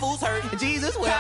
fools hurt. Jesus will.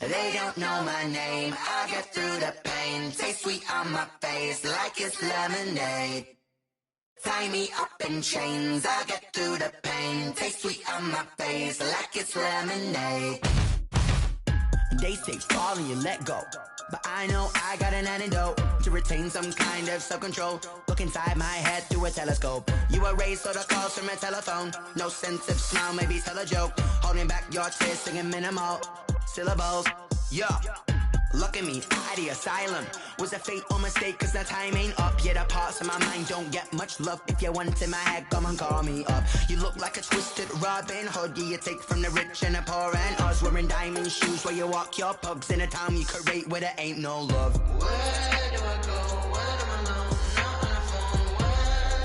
They don't know my name, I get through the pain. Taste sweet on my face like it's lemonade. Tie me up in chains, I get through the pain. Taste sweet on my face like it's lemonade. They say fall and you let go, but I know I got an antidote to retain some kind of self-control. Look inside my head through a telescope. You erase all the calls from a telephone. No sense of smile, maybe tell a joke. Holding back your tears, singing minimal syllables. Yeah, look at me, out the asylum. Was a fate or mistake, cause the time ain't up. Yet the parts of my mind don't get much love. If you want in my head, come and call me up. You look like a twisted Robin Hood. Yeah, you take from the rich and the poor and us. Wearing diamond shoes where you walk your pugs. In a town you create where there ain't no love. Where do I go? Where do I know? Not on the phone. Where am I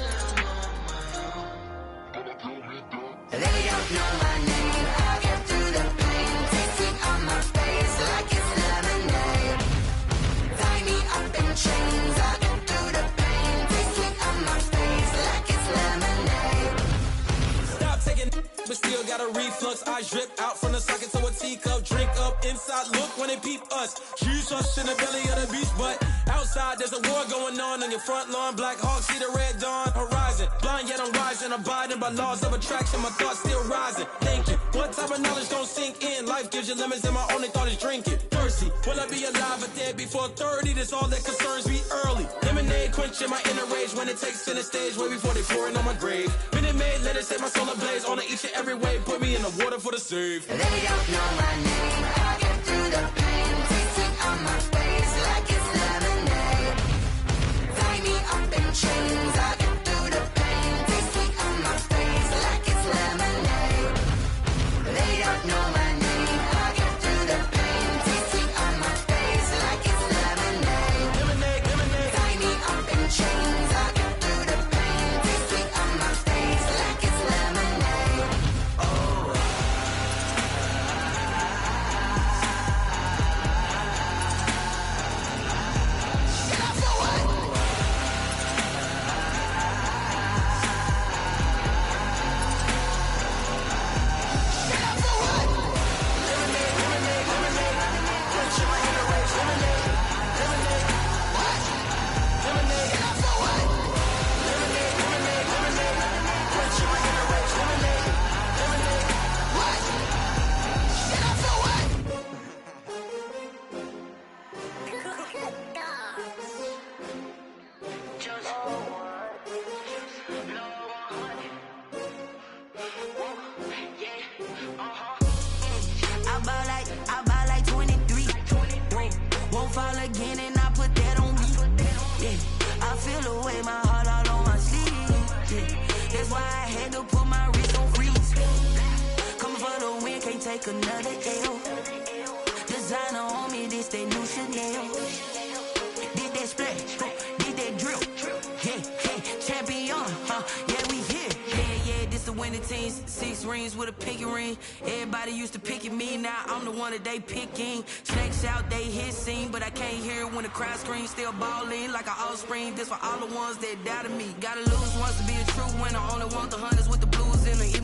on? They don't know my name. I get through the pain. Taste sweet on my face like it's lemonade. Tie me up in chains. I get through the pain. Taste sweet on my face like it's lemonade. Stop taking, but still got a reflux. Eyes drip out from the socket to a teacup. Drink up inside, look when they peep us. Jesus in the belly of the beast, but outside there's a war going on your front lawn. Black Hawk, see the red dawn horizon. Blind yet I'm rising, abiding by laws of attraction. My thoughts still rising, thinking what type of knowledge gon' sink in? Life gives you lemons and my only thought is drinking. Thirsty, will I be alive or dead before 30? That's all that concerns me early. Lemonade quenching my inner rage when it takes center stage way before they pouring on my grave. Minute Maid, let it set my soul ablaze on each and every way. Put me in the water for the save. They don't know my name. I get through the pain. Taste sweet on my face like it's lemonade. Tie me up in chains. I get through the pain. Taste sweet on my face like it's lemonade. They don't know my name. I get through the pain. Taste sweet on my face like it's lemonade. Lemonade, lemonade. Tie me up in chains. I get through the pain. Taste sweet on my face like it's lemonade. Oh. I buy like 23. Won't fall again and I put that on me. Yeah, I feel the way my heart all on my sleeve. Yeah, that's why I had to put my wrist on freeze. Coming for the win, can't take another L. Designer on me, this that new Chanel. Did that splash, did that drill. Yeah, champion, yeah, we here. Yeah, this the winning team. 6 rings with a pinky ring. Everybody used to picking me, now I'm the one that they picking. Snakes out, they hit scene, but I can't hear it when the crowd screams. Still balling like an offspring. This for all the ones that doubted me. Gotta lose once to be a true winner. Only want the hunters with the blues in the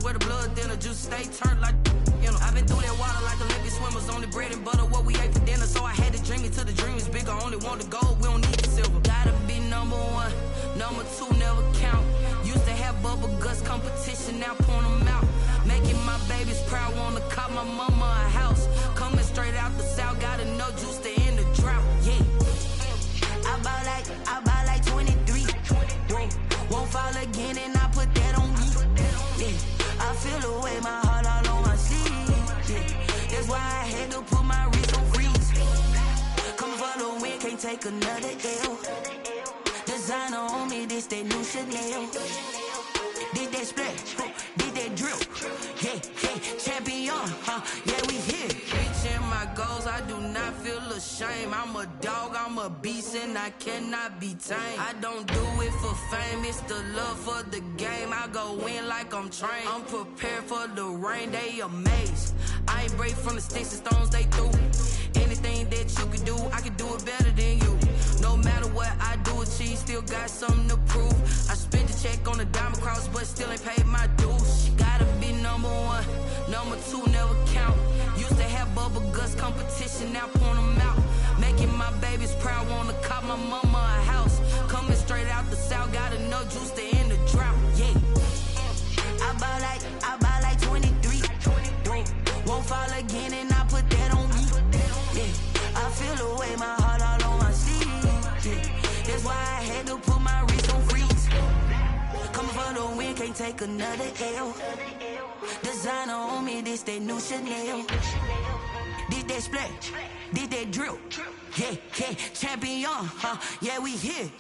where the blood thinner, juice stay turned like, you know. I've been through that water like Olympic swimmers, only bread and butter, what we ate for dinner. So I had to dream it till the dream is bigger, only want the gold, we don't need the silver. Gotta be number one, number two never count. Used to have bubble guts competition, now point them out. Making my babies proud, wanna cop my mama a house. Coming straight out the south, got enough juice to end the drought, yeah. I buy like 23. Whoa, won't fall again and I put that on me. Yeah, I feel the way, my heart all on my sleeve. Yeah, that's why I had to put my wrist on freeze. Coming for the win, can't take another L. Designer on me, this that new Chanel. Did that splash, did that drill. Yeah, yeah, champion, yeah, we here. Reaching my goals, I do not feel ashamed. I'm a dog, I'm a beast, and I cannot be tamed. I don't do it for fame, it's the love for the game. I go in like I'm trained. I'm prepared for the rain, they amazed. I ain't break from the sticks and stones they threw. Anything that you can do, I can do it better than you. No matter what I do, achieve, still got something to prove. I spent the check on the diamond cross, but still ain't paid my dues. Gotta be number one, number two never count. Used to have bubble guts competition, now point them out. Making my babies proud, wanna cop my mama a house. Coming straight out the south, got enough juice to end the drought, yeah. I buy like 23. Whoa, won't fall again and I put that on me. Yeah, I feel the way, my heart all on my sleeve. Yeah, that's why I had to put my wrist on freeze. Coming for the win, can't take another L. Designer on me, this that new Chanel. Did that splash, did that drill. Yeah, yeah, champion, yeah, we here.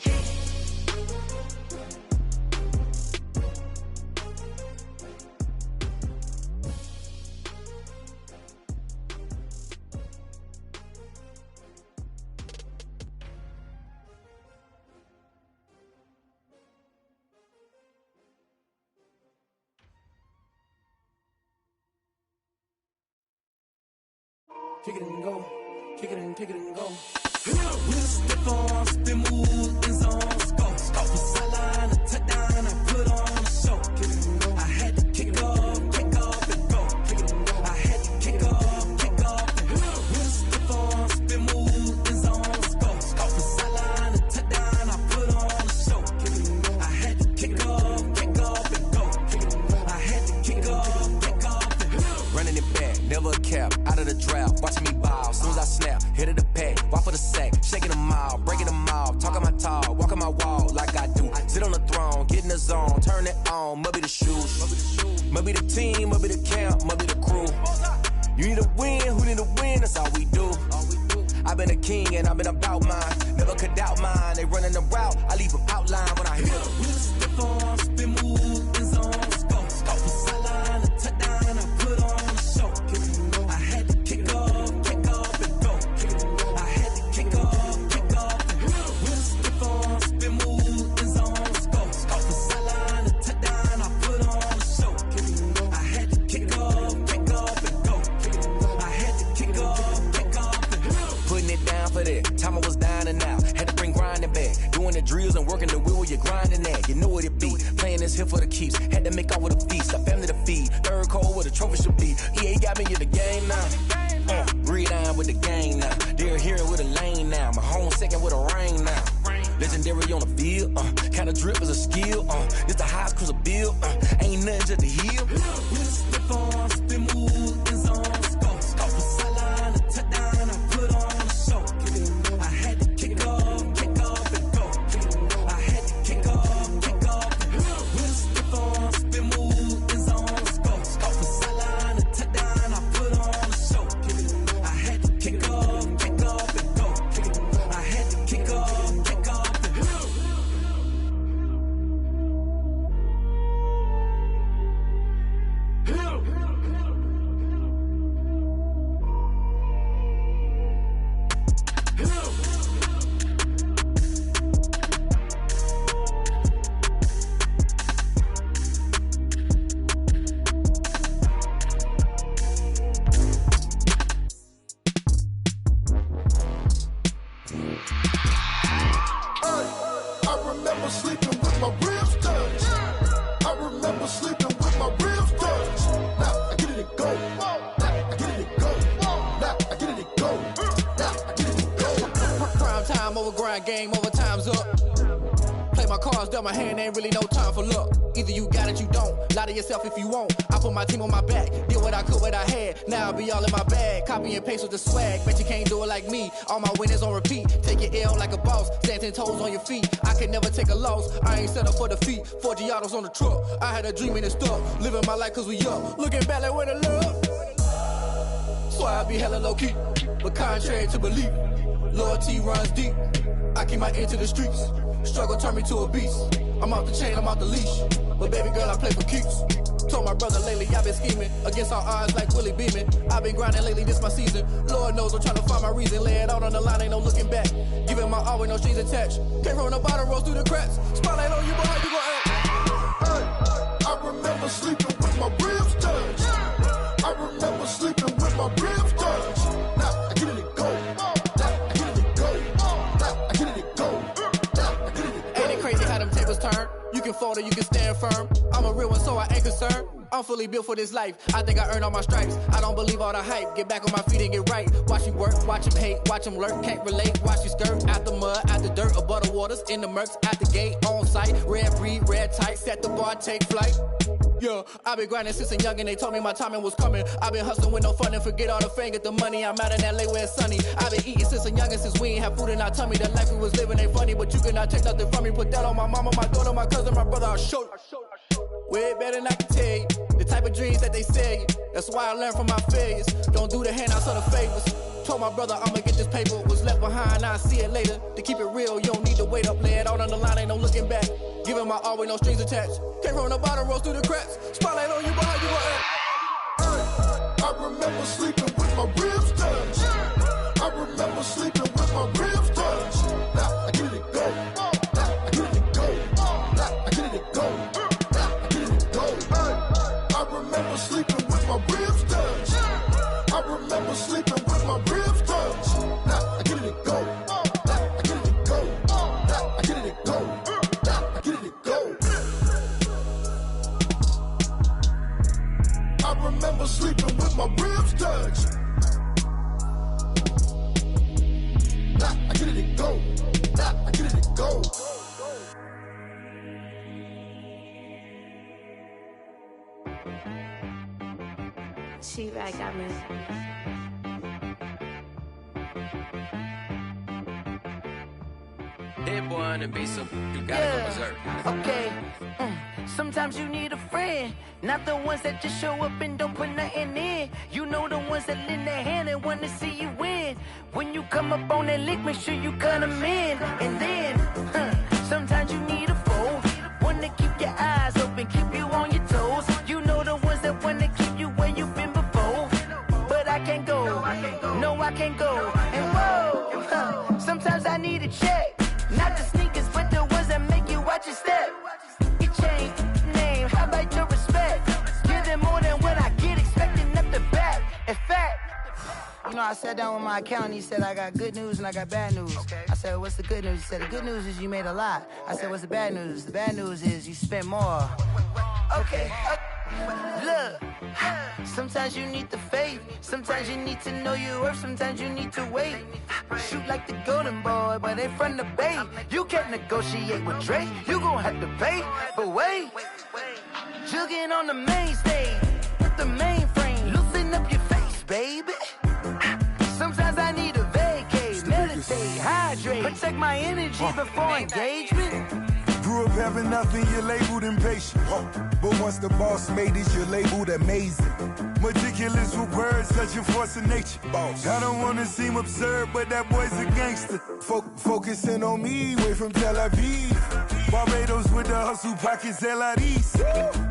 Kick it and go, kick it and go. We'll step on, spin, move, in zones, go. Off the sideline, a touchdown, I put on a show. Kick it and go. I had to kick off and go. Kick it and go. I had to kick off and go. We'll step on, spin, move, in zones, go. Off the sideline, a touchdown, I put on a show. Kick it and go. I had to kick off and go. Kick it and go. I had to kick off and go. Running it back, never a cap, out of the drought. Watching me ball, soon as I snap, hit of the pack, walk for the sack, shaking them all, breaking them all, talking my talk, walking my wall like I do. Sit on the throne, get in the zone, turn it on, must be the shoes, must be the team, must be the camp, must be the crew. You need a win, who need a win, that's all we do. I've been a king and I've been about mine, never could doubt mine. They running the route, I leave them outline when I hit them. We'll step on, spin, move, in zones, go. Off the sideline, a touchdown, I put on a show. I had to kick off and go. I had to kick off and go. We'll step on, spin, move, in zones, go. Off the sideline, a touchdown, I put on a show. I had to kick off and go. I had to kick off and go. Putting it down for that, time I was down and out. Had to bring grinding back, doing the drills and working the wheel where you're grinding at. You know what it be, playing this here for the keeps. Had to make out with a feast, a family to feed. Third cold where the trophy should be. EA got me in the game now. Breathe on with the gang now. They're here with a lane now. My home second with a ring now. Legendary on the field, kind of drip is a skill. It's the highest cruiser bill, ain't nothing just to heal. We'll step on, spin, move, in zones, go. Off the sideline, a touchdown, I put on a show. I had to kick off and go. I had to kick off and go. We'll step on, spin, move, in zones, go. Off the sideline, a touchdown, I put on a show. I had to kick off and go. I had to kick off and go. sleeping with my ribs touched. Now I get it and go. Now I get it and go. Now I get it and go. Now I get it and go. Prime time over grind game, over time's up. Play my cards, dealt my hand, ain't really no time for luck. Either you got it, you don't. Lie to yourself if you won't. I put my team on my back, did what I could, what I had. Now I'll be all in my bag, copy and paste with the swag. Bet you can't do it like me. All my winners on repeat. Take your L like a boss, stand 10 toes on your feet. I can never take a loss. I ain't set up for defeat. 4 Giottos on the truck. I had a dream and it stuck. Living my life cause we up. Looking back like where the love. So I be hella low key, but contrary to belief, loyalty runs deep. I keep my ear to the streets. Struggle turned me to a beast. I'm off the chain, I'm off the leash. But baby girl, I play for keeps. Told my brother lately, I've been scheming against all odds like Willie Beeman. I've been grinding lately, this my season. Lord knows I'm trying to find my reason. Lay it out on the line, ain't no looking back. Giving my all with no strings attached. Came from the bottom, rose through the cracks. Spotlight on you, but how you gon' act? Hey, I remember sleeping with my ribs touched. I remember sleeping with my ribs touched. Now I get it and go. Now I get it and go. Now I get it and go. Now I get it and go. Ain't it crazy how them tables turn? You can fold or you can stand firm. I'm a real one, so I ain't concerned. I'm fully built for this life. I think I earned all my stripes. I don't believe all the hype. Get back on my feet and get right. Watch you work, watch him hate, watch him lurk. Can't relate, watch you skirt. Out the mud, out the dirt, above the waters, in the murks, out the gate, on site. Red breed, red tight, set the bar, take flight. Yeah, I been grinding since a youngin', they told me my timing was coming. I been hustling with no fun and forget all the fame, get the money. I'm out in LA where it's sunny. I been eating since a youngin', since we ain't have food in our tummy. The life we was living ain't funny, but you cannot take nothing from me. Put that on my mama, my daughter, my cousin, my brother, I'll show you. Way better than I can tell you. The type of dreams that they sell you. That's why I learned from my failures. Don't do the handouts or the favors. Told my brother I'ma get this paper. Was left behind, I'll see it later. To keep it real, you don't need to wait up. Lay it out on the line, ain't no looking back. Giving my all with no strings attached. Came from the bottom, rose through the cracks. Spotlight on you, but how you gon' act? Hey, I remember sleeping with my ribs touched. I remember sleeping with my ribs touched. Now I get it and go. Now I get it and go. Now I get it and go. Now I get it and go. Hey, I remember sleeping with my ribs touched. I remember sleeping with my ribs touched. Now I get it and go. Now I get it and go. Now I get it and go. Now I get it and go. I remember sleeping with my ribs touched. Now I get it and go. Now I get it and go. She-Rag got me. Hit boy on the beat, so you gotta go berserk. Okay. Sometimes you need a friend, not the ones that just show up and don't put nothing in. You know the ones that lend their hand and wanna see you win. When you come up on that lick, make sure you cut them in. And then, sometimes you need a foe, one to keep your eyes open, keep you on your toes. You know the ones that wanna keep you where you've been before. But I can't go, no I can't go. And whoa, sometimes I need a check, not the sneakers, but the ones that make you watch your step. Your chain, name, how about your respect? Give them more than what I get, expecting up the back. In fact, you know, I sat down with my accountant, he said, I got good news and I got bad news. I said, what's the good news? He said, the good news is you made a lot. I said, what's the bad news? The bad news is you spent more. Okay. Look, sometimes you need the faith, sometimes you need to know your worth, sometimes you need to wait. Shoot like the golden boy, but they from the bay. You can't negotiate with Drake, you gon' have to pay. But wait, jugging on the main stage with the mainframe, loosen up your face, baby. Sometimes I need a vacate, meditate, hydrate, protect my energy before engagement. Grew up having nothing, you're labeled impatient. But once the boss made it, you're labeled amazing. Meticulous with words, such a force of nature. I don't wanna seem absurd, but that boy's a gangster. Focusing on me, way from Tel Aviv. Barbados with the hustle pockets, LIDs.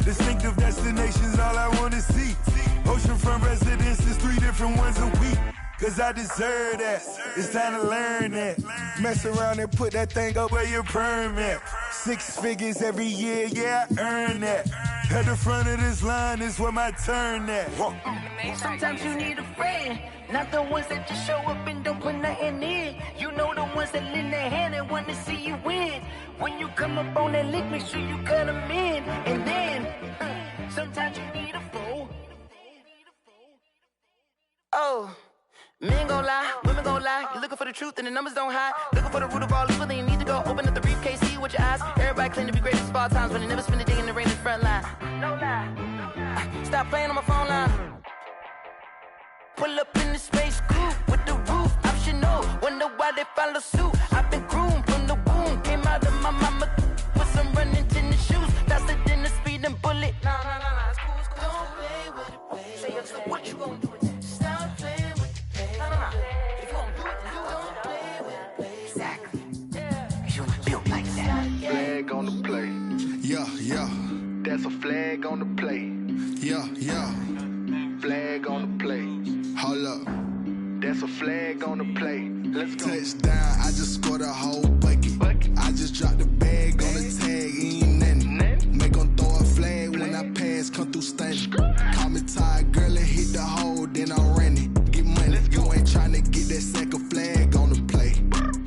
Distinctive destinations, all I wanna see. Oceanfront residences, 3 different ones a week. Cause I deserve that, it's time to learn that. Mess around and put that thing up where your perm at. 6 figures every year, yeah, I earn that. At the front of this line is where my turn at. Sometimes you need a friend, not the ones that just show up and don't put nothing in. You know the ones that lend their hand and want to see you win. When you come up on that lick, make sure you cut them in. And then, sometimes you need a foe. Oh, men gon' lie, women gon' lie. You're looking for the truth and the numbers don't hide. Looking for the root of all evil, then you need to go open up the briefcase, see with your eyes. Everybody claim to be great at all times, but they never spend a day in the rain in the front line. No lie, stop playing on my phone line. Pull up in the space coupe with the roof optional. Wonder why they follow suit. I've been groomed from the womb, came out of my mama with some running tennis shoes, faster than the speeding bullet. Nah, it's cool, it's cool. Don't play with it, baby. Say so what you gon' do with it? Stop playing with it, baby. Nah. If you gon' do it, then don't play with it, baby. Exactly. Yeah. Cause you ain't built like that. Flag on the play. Yeah. That's a flag on the play. Yeah. Flag on the play. Hold up. That's a flag on the play. Let's go. Touchdown, I just scored a whole bucket. I just dropped the bag on the tag, ain't nothing. Make 'em throw a flag when I pass, come through stunning. Call me tired, girl, and hit the hole, then I'm running. Get money, you ain't tryna get that second flag on the play.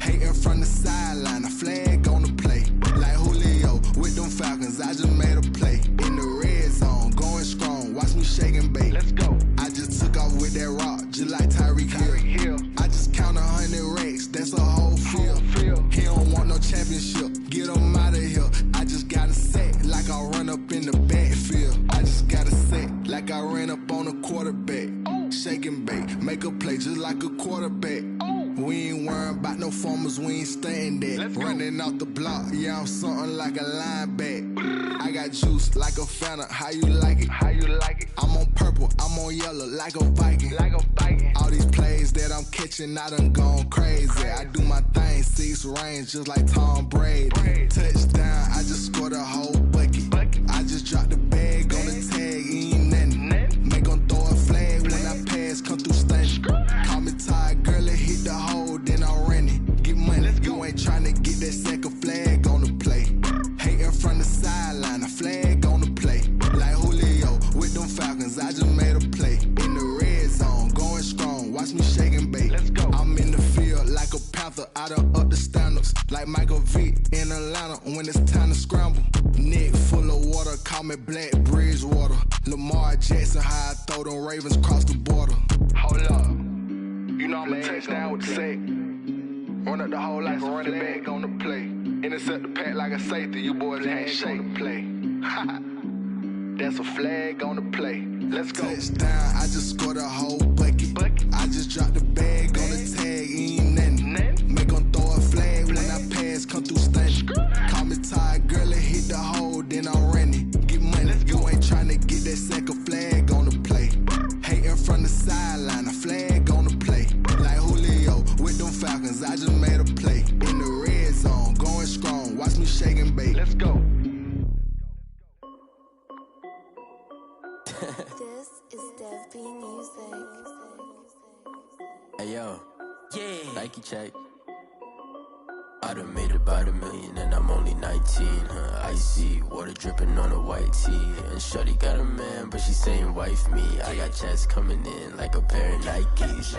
Hating from the sideline, a flag on the play. Like Julio with them Falcons, I just made a play. In the red zone, going strong, watch me shake and bake. Let's go. I just took off with that rock, just like Tyreek Hill. I just count 100 racks, that's a whole field. He don't want no championship, get him out of here. I just got a set, like I run up in the backfield. I just got a set, like I ran up on a quarterback. Shake and bake, make a play just like a quarterback. We ain't worrying about no formers, we ain't staying there. Running off the block, yeah, I'm something like a linebacker. I got juice like a Fanta, how you like it? I'm on purple, I'm on yellow, like a Viking. All these plays that I'm catching, I done gone crazy. I do my thing, 6 range, just like Tom Brady. Touchdown, I just scored a whole bucket. I just dropped the bag on the tag, ain't nothing. Make 'em throw a flag when I pass, come through stunning. Call me tired, girl, and hit the hole, then I'm running. Get money, you ain't tryna get that second flag on the play. Hating from the sideline, a flag on the play. Like Julio with them Falcons, I just made a play. In the red zone, going strong, watch me shake and bake. Let's go. I'm in the field like a Panther, I done up the standards. Like Michael Vick in Atlanta when it's time to scramble. Neck full of water, call me Black Bridgewater. Lamar Jackson, how I throw them Ravens cross the border. Hold up. You know I'm a touchdown with the sack. Run up the hole like a running back on the play. Intercept the pack like a safety. You boys ain't shake the play. That's a flag on the play. Let's go. Touchdown, I just scored a whole bucket. I just dropped the bag on the tag, ain't nothing. Make 'em throw a flag when I pass, come through stunning. Call me tired, girl, and hit the hole, then I'm running. Get money, you ain't tryna get that second flag on the play. Hating from the sideline, a flag on the play. Like Julio with them Falcons, I just made a play. In the red zone, going strong, watch me shake and bake. Let's go. This is Dev B Music. Hey yo, Nike check. I done made about $1 million and I'm only 19. Icy water dripping on a white tee. And shorty got a man, but she saying wife me. I got checks coming in like a pair of Nikes.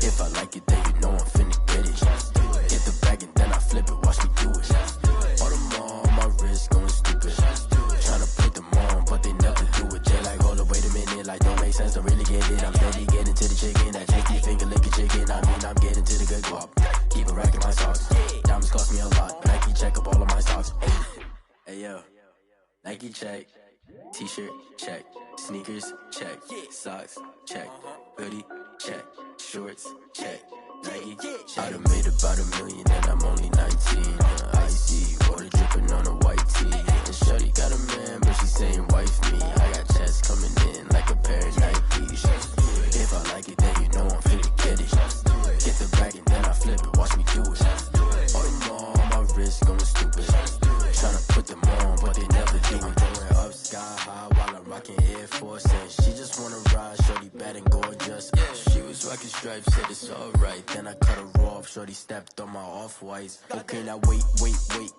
If I like it, then you know I'm finna get it. Get the bag and then I flip it, watch me do it. All them on my wrist going stupid. Tryna put them on, but they never do it. They like, hold up, wait a minute, like don't make sense, don't really get it. I'm steady getting to the chicken, that chicky finger licking chicken. I mean, I'm getting to the good guap. Keep a rack in my socks. Diamonds cost me a lot. Nike check up all of my socks. Hey yo, Nike check. T-shirt check. Sneakers check. Socks check. Hoodie check. Shorts check. Nike I done made about $1 million and I'm only 19. Icy water dripping on a white tee. And shorty got a man, but she saying wife me. I got checks coming in like a pair of Nikes. If I like it, then you know I'm finna get it. Get the bag and then I flip it, watch me do it. All them on my wrist going stupid. Tryna put them on, but they never do it. Going up sky high while I'm rocking Air Force. And she just wanna ride, shorty bad and gorgeous. She was Fucking stripes, said it's alright. Then I cut her off, shorty stepped on my off-whites. Okay, now wait.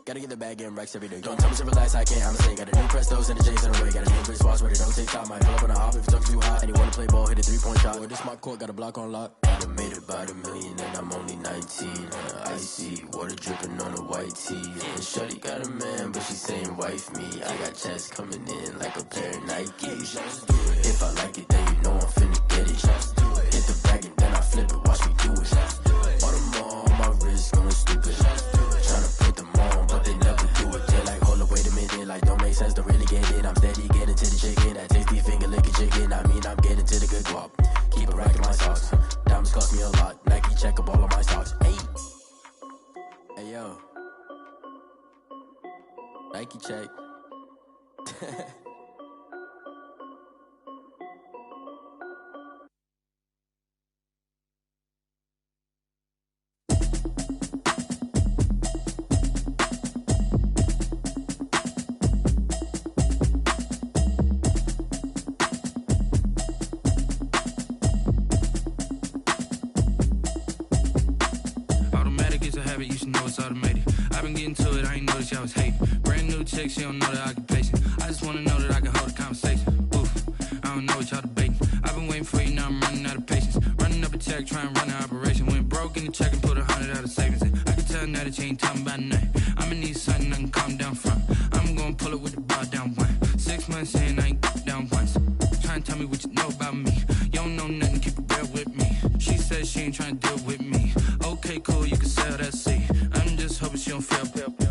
Gotta get the bag and racks every day. Don't tell me to relax, I can't, I'ma say. Got a new Prestos and the J's in the way. Got a new Chris Boss, but it don't take time. Might pull up on a hop if it's too hot. And you wanna play ball, hit a 3-point shot. Or this my court, got a block on lock. I done made about $1 million and I'm only 19. Icy, water dripping on a white tee. And shorty got a man, but she saying wife me. I got checks coming in like a pair of Nikes. If I like it, then you know I'm finna get it. Hit the bag and then I flip it, watch me do it. All them on my wrist going stupid. Tryna put them on, but they never do it. They're like, hold up, wait a minute, like don't make sense, don't really get it. I'm steady getting to the chicken, that tasty finger licking chicken. I mean, I'm getting to the good guap. Keep a rack in my socks. Diamonds cost me a lot. Nike check up all of my stocks. Hey yo, Nike check. You should know it's automated. I've been getting to it, I ain't noticed y'all was hating. Brand new chick, she don't know the occupation. I just wanna know that I can hold a conversation. Oof, I don't know what y'all debating. I've been waiting for you, now I'm running out of patience. Running up a check, trying to run an operation. Went broke in the check and put 100 out of savings in. I can tell now that you ain't talking about nothing. I'ma need something I can calm down from. I'm gonna pull it with the bar down one. 6 months in, I ain't down once. Trying to tell me what you know about me. You don't know nothing, keep it real with me. She said she ain't trying to deal with me. Okay, cool, you can sell that seat. I'm just hoping she don't fail.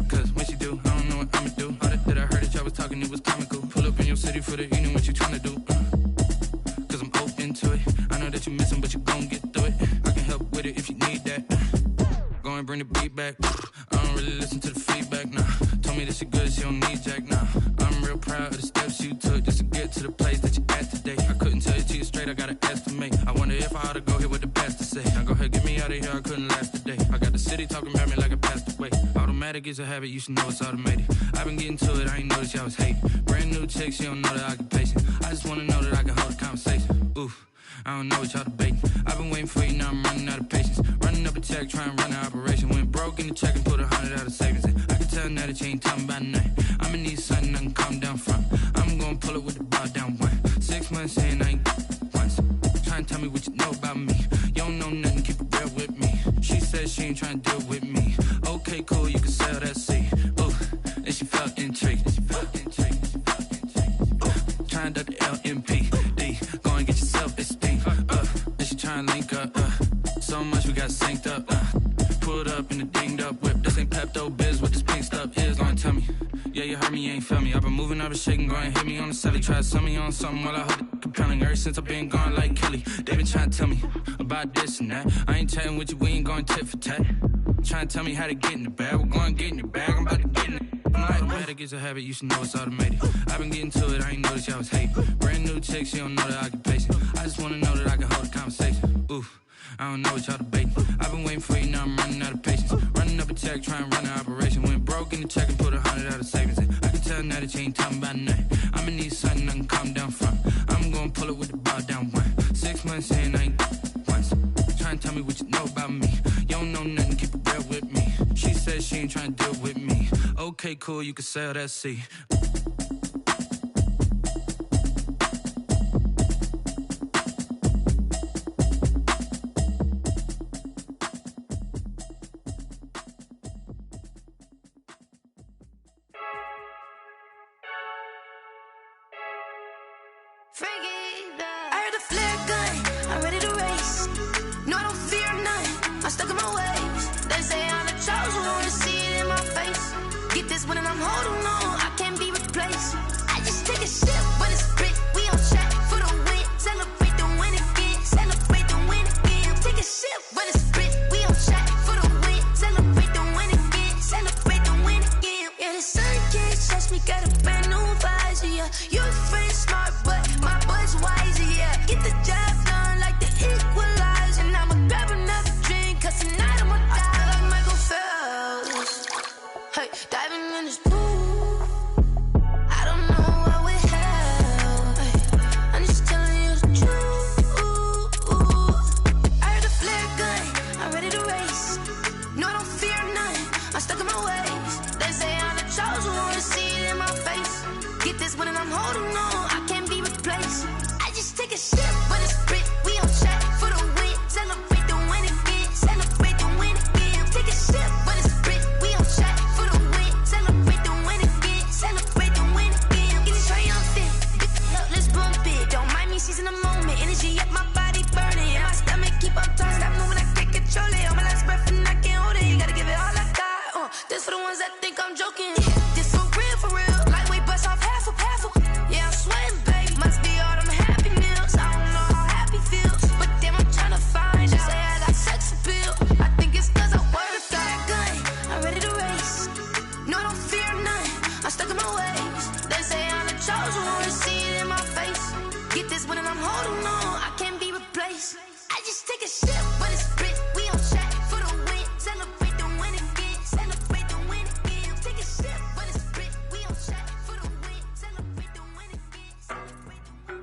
Cause when she do, I don't know what I'ma do. All that I heard that y'all was talking, it was comical. Pull up in your city for the evening, what you tryna do? Cause I'm open to it. I know that you missing, but you gon' get through it. I can help with it if you need that. Go and bring the beat back. I don't really listen to the feedback, nah. Told me that she good, she don't need jack, nah. I'm real proud of the steps you took just to get to the place that you at today. I couldn't tell it to you straight, I gotta estimate. I wonder if I ought to go here with the best to say. Now go ahead, get me out of here, I couldn't last today. I got the city talking about me like I passed away. Automatic is a habit, you should know it's automated. I've been getting to it, I ain't noticed y'all was hating. Brand new chick, she don't know the occupation. I just wanna know that I can hold a conversation. Oof, I don't know what y'all debating. I've been waiting for you, now I'm running out of patience. Running up a check, trying to run an operation. Went broke in the check and put 100 out of savings in. I can tell now that you ain't talking about nothing. I'ma need something I can calm down from. I'm gonna pull it with the bar down one. 6 months in, I ain't once. Trying to tell me what you know about me. You don't know nothing, keep it real with me. She said she ain't trying to deal with me. Okay, cool, you can sell that seat. Ooh, and she felt intrigued. Trying to duck the LMPD. Go and get your self-esteem. And she trying to link up. So much we got synced up. Pulled up in the dinged up whip. This ain't Pepto-Biz, what this pink stuff is. Go and tell me. Yeah, you heard me, you ain't felt me. I've been moving, I've been shaking, go and hit me on the celly. Try to sell me on something while I hold it compelling. Ever since I've been gone like Kelly, they been trying to tell me about this and that. I ain't chatting with you, we ain't going tit for tat. Trying to tell me how to get in the bag. We're going to get in your bag, I'm about to get in it. Automatic is a habit, you should know it's automated. I've been getting to it, I ain't noticed y'all was hating. Brand new chick, she don't know the occupation. I just wanna know that I can hold a conversation. Oof, I don't know what y'all debating. I've been waiting for you, now I'm running out of patience. Running up a check, trying to run an operation. Went broke in the check and put 100 out of savings in. I can tell now that you ain't talking about nothing. I'ma need something I can calm down from. I'm gonna pull it with the bar down one. 6 months in, I ain't once. Trying to tell me what you know about me. You don't know nothing, keep it real with me. She said she ain't trying to deal with me. Okay, cool, you can sell that seat. I heard the flare gun, I'm ready to race. No, I don't fear none, I'm stuck in my ways. They say I'm the chosen one, to see it in my face. Get this one and I'm holding on, I can't be replaced. I just take a sip, but it's split, we on track for the win. Celebrate the win again, celebrate the win again. Take a sip, but it's split, we on track for the win. Celebrate the win again, celebrate the win again. Yeah, the sun can't touch me, got a brand new visor, yeah. Your friend smart, but my boy's wiser, yeah. Get the job done like the equalizer. And I'ma grab another drink, cause tonight I'm she's in the moment. Energy up, my body burning. And my stomach keep up turning. Stop moving, I can't control it. On my last breath and I can't hold it. You gotta give it all I got. This for the ones that think I'm joking. This for real, for real. Lightweight bust off half of. Yeah, I'm sweating, babe. Must be all them happy meals. I don't know how happy feels, but damn, I'm tryna find out. Say I got sex appeal. I think it's 'cause I work. Got a gun, I'm ready to race. No, I don't fear none. I'm stuck in my ways. They say I'm the chosen one. See it in my face. Get this one and I'm holding on. I can't be replaced. I just take a sip, but it's split. We on track for the win. Celebrate the win again. Celebrate the win again. Take a sip, but it's split. We on track for the win. Celebrate the win again. Celebrate the win.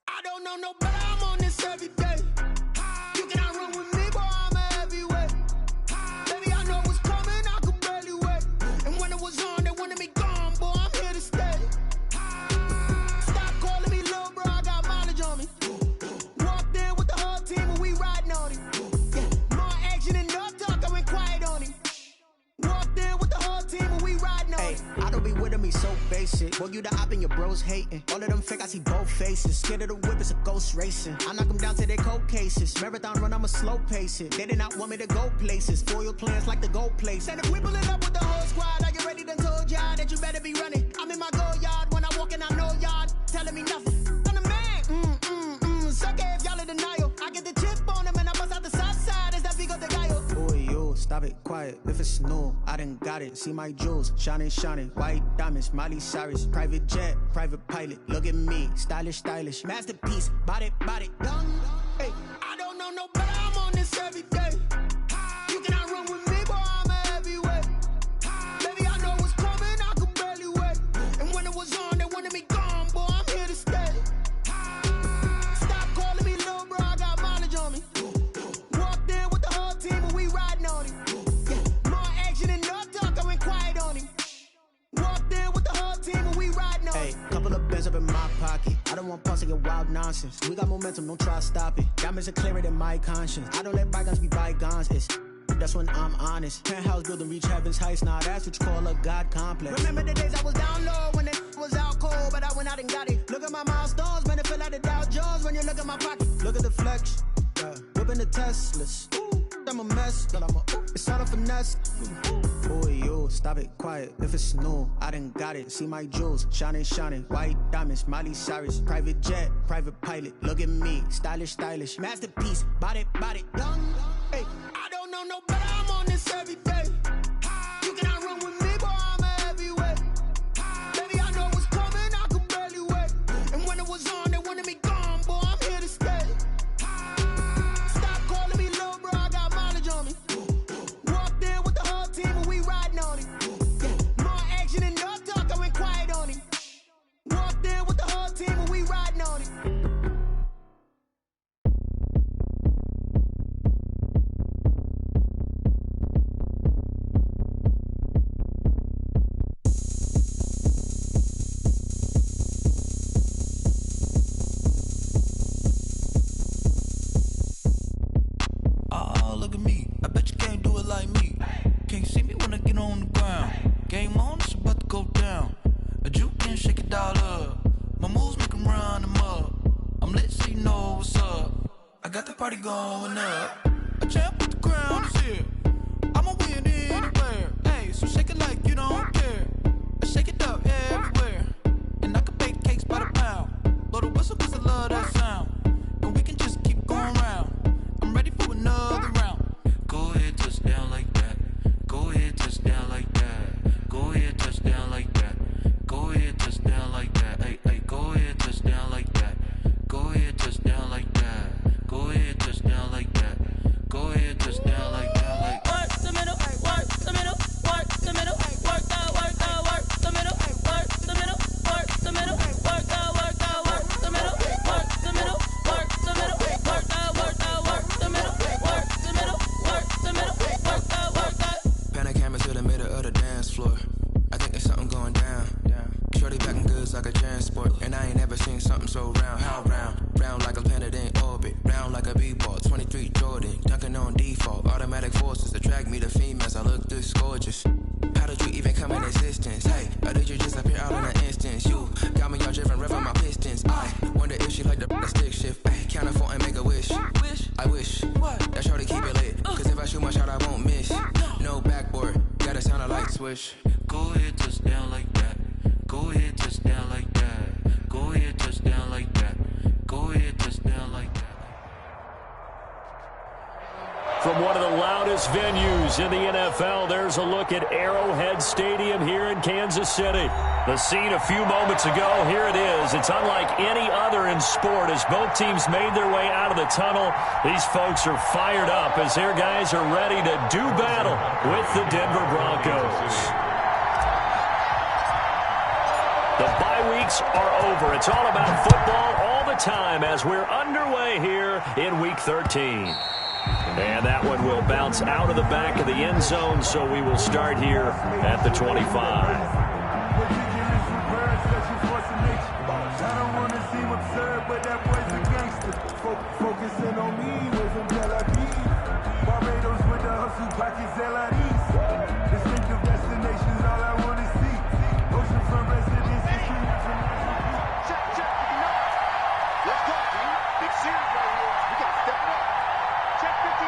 I don't know no better, I'm on this every day. You cannot run with me, boy, I'm a heavyweight. Baby, I know what's coming, I could barely wait. And when it was on, they wanted me gone, boy, I'm here to stay. Stop calling me little bro, I got mileage on me. Walked in with the whole team and we riding on him. Yeah, more action and no talk, I went quiet on him. Walked in with the whole team and we riding on him. I don't be with him, he's so basic. Boy, you the op and your bros hating. All of them fake, I see both faces. Scared of the whip, it's a ghost racing. I knock them down to their cold cases. Marathon run, I'ma slow pace it. They did not want me to go places. Foil plans like the gold place. And if we pulling up with the whole squad, I get ready to told y'all that you better be running. I'm in my go yard when I walk in, I know y'all telling me nothing. I'm the man, suck it if y'all in denial. I get the chip on them and I bust out the south side. Is that Vigo de Gallo? Boy, yo, stop it, quiet. If it's new, I done got it. See my jewels, shining, shining. White diamonds, Miley Cyrus. Private jet, private pilot. Look at me, stylish, stylish. Masterpiece, body, young. Hey, I don't know no better, I'm on this every day. You cannot run with me, boy, I'm a heavyweight. Baby, I know what's coming, I could barely wait. And when it was on, they wanted me gone, boy, I'm here to stay. Stop calling me little bro, I got mileage on me. Walked in with the whole team and we riding on him. Yeah, more action and no talk, I went quiet on him. Walked in with the whole team and we riding on him. hey, couple of bands up in my pocket. I don't want pulse to get wild nonsense. We got momentum, don't try to stop it. Diamonds are clearer than my conscience. I don't let bygones be bygones. That's when I'm honest. Penthouse building reach heaven's heights. Now that's what you call a God complex. Remember the days I was down low when it was out cold, but I went out and got it. Look at my milestones, man, it feel like the Dow Jones when you look at my pocket. Look at the flex, yeah. Whipping the Teslas. I'm a mess, but it's all a finesse. Boy, yo, stop it, quiet. If it's new, I done got it. See my jewels, shining, shining. White diamonds, Miley Cyrus. Private jet, private pilot. Look at me, stylish, stylish. Masterpiece, body, young. Hey, I don't know no better, I'm on this every day. You cannot run with me, boy, I'm a heavyweight. Baby, I know what's coming, I could barely wait. And when it was on, they wanted me gone, boy, I'm here to stay. Stop calling me little bro, I got mileage on me. Walked in with the whole team and we riding on him. Yeah, more action and no talk, I went quiet on him. Walked in with the whole team and we riding on him. Oh, look at me. I bet you can't do it like me. Can't see me when I get on the ground. Game on, it's about to go down. A juke and shake it all up. My moves make 'em run them up. I'm lit so you know what's up. I got the party going up. A champ with the crown is here. I'ma win anywhere. Hey, so shake it like you don't care. I shake it up everywhere. And I can bake cakes by the pound. Blow the whistle 'cause I love that sound. And we can just keep going round. I'm ready for another round. Go ahead, touch down like that. Go ahead, touch down like that. Go ahead, touch down like that. Go ahead, touch down like that. Hey, hey, go ahead, touch down like that. Go ahead, touch down like that. Go ahead, touch down like that. Dramatic forces attract me to females. I look this gorgeous. How did you even come in existence? Hey, or did you just appear out in an instance? You got me all driven, revving my pistons. I wonder if she like the stick shift. Ay, count it 4 and make a wish. I wish that shorty keep it lit. Cause if I shoot my shot, I won't miss. No backboard, gotta sound a light switch. Go ahead, touchdown like that. Go ahead, touchdown like that. Go ahead, touchdown like that. Go ahead, touchdown like that. From one of the loudest venues in the NFL, there's a look at Arrowhead Stadium here in Kansas City. The scene a few moments ago, here it is. It's unlike any other in sport as both teams made their way out of the tunnel. These folks are fired up as their guys are ready to do battle with the Denver Broncos. The bye weeks are over. It's all about football all the time as we're underway here in Week 13. And that one will bounce out of the back of the end zone, so we will start here at the 25. I don't want to seem absurd, but that boy's a gangster. Focusing on me wasn't Tel Aviv. Barbados with the hustle pockets, LIDs. Distinctive destinations, all I want to see. Oceanfront residence, check. Let's go, G. Big series right here. We got to step it up. Check 59.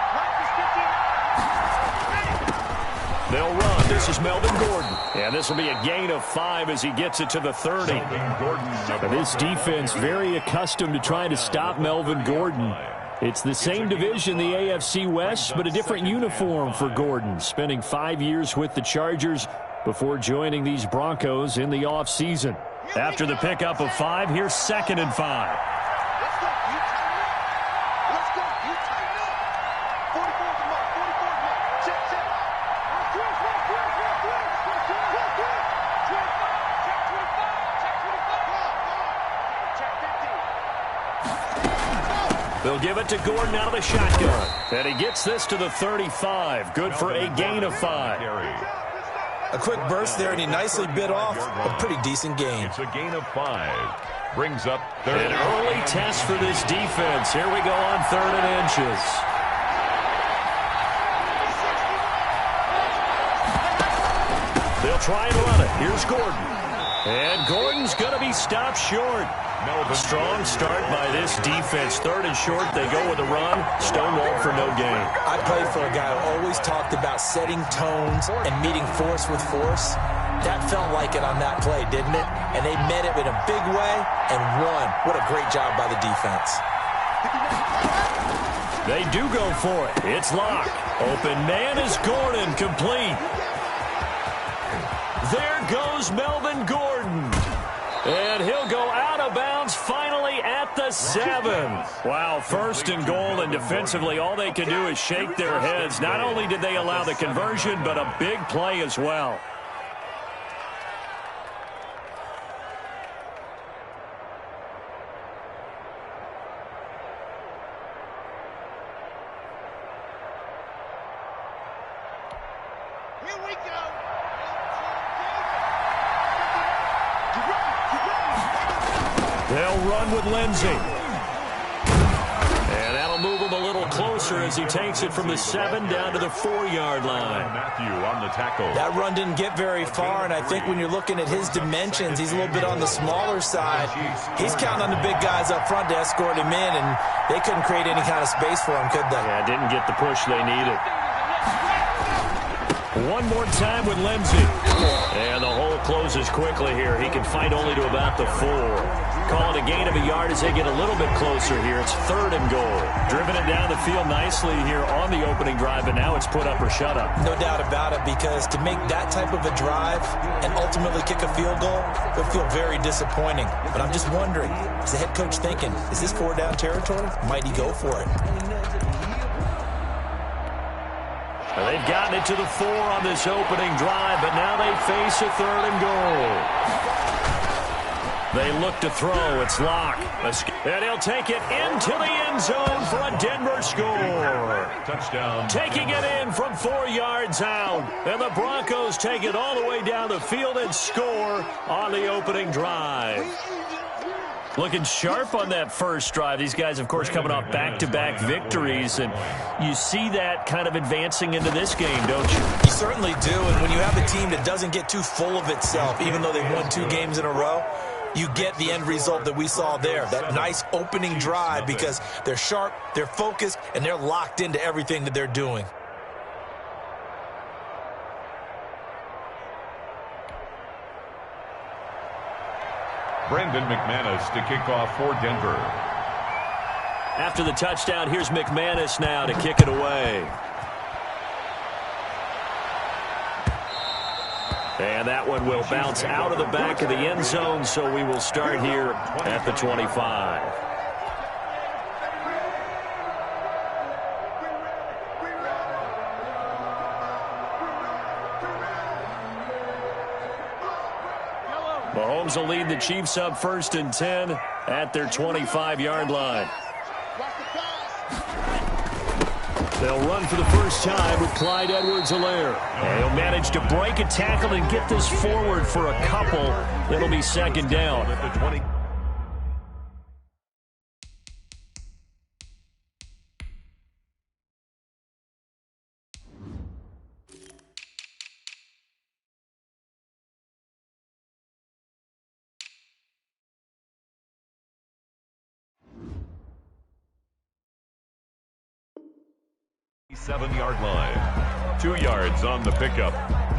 Right is 59. They'll run. This is Melvin Gordon. And this will be a gain of 5 as he gets it to the 30. And this defense very accustomed to trying to stop Melvin Gordon. It's the same division, the AFC West, but a different uniform for Gordon, spending 5 years with the Chargers before joining these Broncos in the offseason. After the pickup of 5, here's 2nd and 5. They'll give it to Gordon out of the shotgun. And he gets this to the 35. Good for a gain of 5. A quick burst there, and he nicely bit off a pretty decent gain. It's a gain of 5. Brings up 30. An early test for this defense. Here we go on 3rd and inches. They'll try and run it. Here's Gordon. And Gordon's going to be stopped short. Strong start by this defense. 3rd and short, they go with a run. Stonewalled for no gain. I played for a guy who always talked about setting tones and meeting force with force. That felt like it on that play, didn't it? And they met it in a big way and won. What a great job by the defense. They do go for it. It's Locke. Open man is Gordon, complete. There goes Melvin Gordon. And he'll go out of bounds finally at the 7. Wow, 1st and goal, and defensively all they can do is shake their heads. Not only did they allow the conversion, but a big play as well. Here we go. They'll run with Lindsey. And that'll move him a little closer as he takes it from the 7 down to the 4-yard line. Matthew on the tackle. That run didn't get very far, and I think when you're looking at his dimensions, he's a little bit on the smaller side. He's counting on the big guys up front to escort him in, and they couldn't create any kind of space for him, could they? Yeah, didn't get the push they needed. One more time with Lindsey. And the hole closes quickly here. He can fight only to about the 4. Call it a gain of a yard as they get a little bit closer here. It's 3rd and goal. Driven it down the field nicely here on the opening drive, but now it's put up or shut up. No doubt about it, because to make that type of a drive and ultimately kick a field goal would feel very disappointing. But I'm just wondering, is the head coach thinking, is this 4-down territory? Might he go for it? They've gotten it to the 4 on this opening drive, but now they face a 3rd and goal. They look to throw. It's Locke. And he'll take it into the end zone for a Denver score. Touchdown. Taking it in from 4 yards out. And the Broncos take it all the way down the field and score on the opening drive. Looking sharp on that first drive. These guys, of course, coming off back-to-back victories, and you see that kind of advancing into this game, don't you? You certainly do, and when you have a team that doesn't get too full of itself, even though they've won 2 games in a row, you get the end result that we saw there, that nice opening drive, because they're sharp, they're focused, and they're locked into everything that they're doing. Brendan McManus to kick off for Denver. After the touchdown, here's McManus now to kick it away. And that one will bounce out of the back of the end zone, so we will start here at the 25. Mahomes will lead the Chiefs up 1st and 10 at their 25-yard line. They'll run for the first time with Clyde Edwards-Helaire. He'll manage to break a tackle and get this forward for a couple. It'll be 2nd down. At the 20. Seven-yard line. 2 yards on the pickup.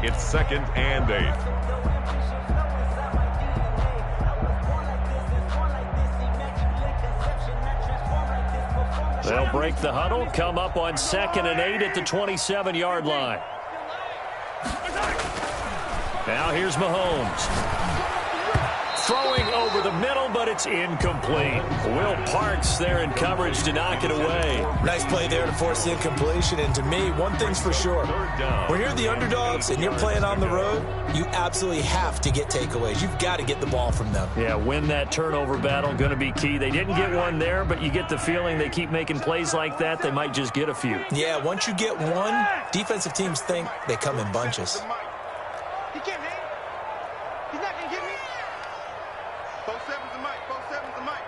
It's 2nd and 8. They'll break the huddle, come up on 2nd and 8 at the 27-yard line. Now here's Mahomes. Throwing over the middle, but it's incomplete. Will Parks there in coverage to knock it away. Nice play there to force the incompletion, and to me, one thing's for sure. When you're the underdogs and you're playing on the road, you absolutely have to get takeaways. You've got to get the ball from them. Yeah, win that turnover battle, going to be key. They didn't get one there, but you get the feeling they keep making plays like that, they might just get a few. Yeah, once you get one, defensive teams think they come in bunches. He can't hang. He's not going to get me. 4-7's the mic. 4-7's the mic.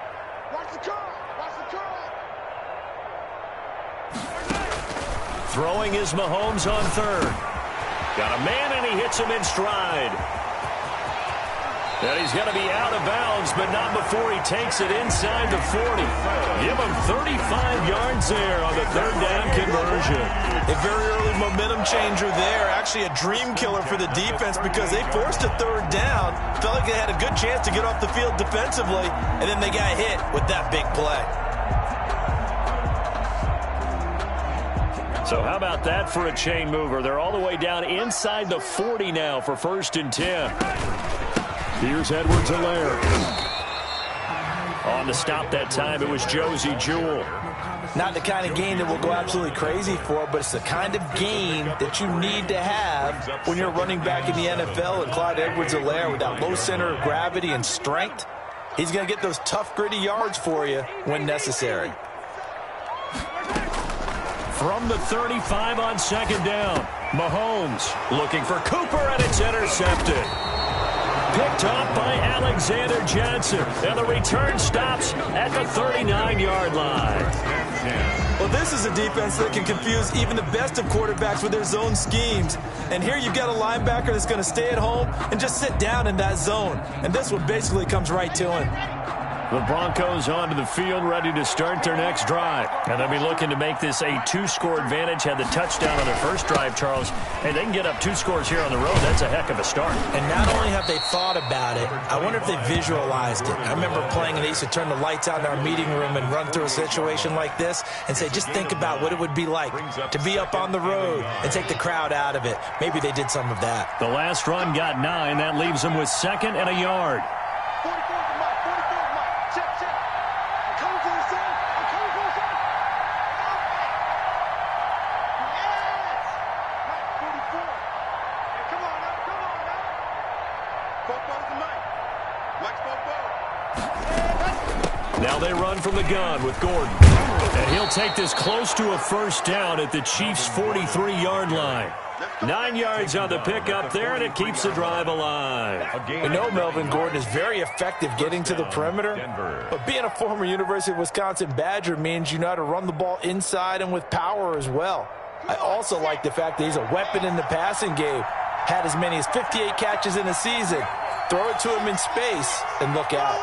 Watch the curl. Watch the curl. Throwing is Mahomes on 3rd. Got a man, and he hits him in stride. And he's going to be out of bounds, but not before he takes it inside the 40. Give him 35 yards there on the 3rd down conversion. A very early momentum changer there. Actually a dream killer for the defense because they forced a 3rd down. Felt like they had a good chance to get off the field defensively, and then they got hit with that big play. So how about that for a chain mover? They're all the way down inside the 40 now for 1st and 10. Here's Edwards-Helaire. On the stop that time, it was Josie Jewell. Not the kind of game that we'll go absolutely crazy for, but it's the kind of game that you need to have when you're running back in the NFL. And Clyde Edwards-Helaire, with that low center of gravity and strength, he's going to get those tough, gritty yards for you when necessary. From the 35 on 2nd down, Mahomes looking for Cooper, and it's intercepted. Picked off by Alexander Johnson, and the return stops at the 39-yard line. Well, this is a defense that can confuse even the best of quarterbacks with their zone schemes. And here you've got a linebacker that's going to stay at home and just sit down in that zone. And this one basically comes right to him. The Broncos onto the field, ready to start their next drive. And they'll be looking to make this a 2-score advantage. Had the touchdown on their first drive, Charles. Hey, they can get up 2 scores here on the road. That's a heck of a start. And not only have they thought about it, I wonder if they visualized it. I remember playing, and they used to turn the lights out in our meeting room and run through a situation like this and say, just think about what it would be like to be up on the road and take the crowd out of it. Maybe they did some of that. The last run got 9. That leaves them with 2nd and a yard. Now they run from the gun with Gordon. And he'll take this close to a first down at the Chiefs' 43-yard line. 9 yards on the pickup there, and it keeps the drive alive. We know Melvin Gordon is very effective getting to the perimeter, but being a former University of Wisconsin Badger means you know how to run the ball inside and with power as well. I also like the fact that he's a weapon in the passing game. Had as many as 58 catches in a season. Throw it to him in space and look out.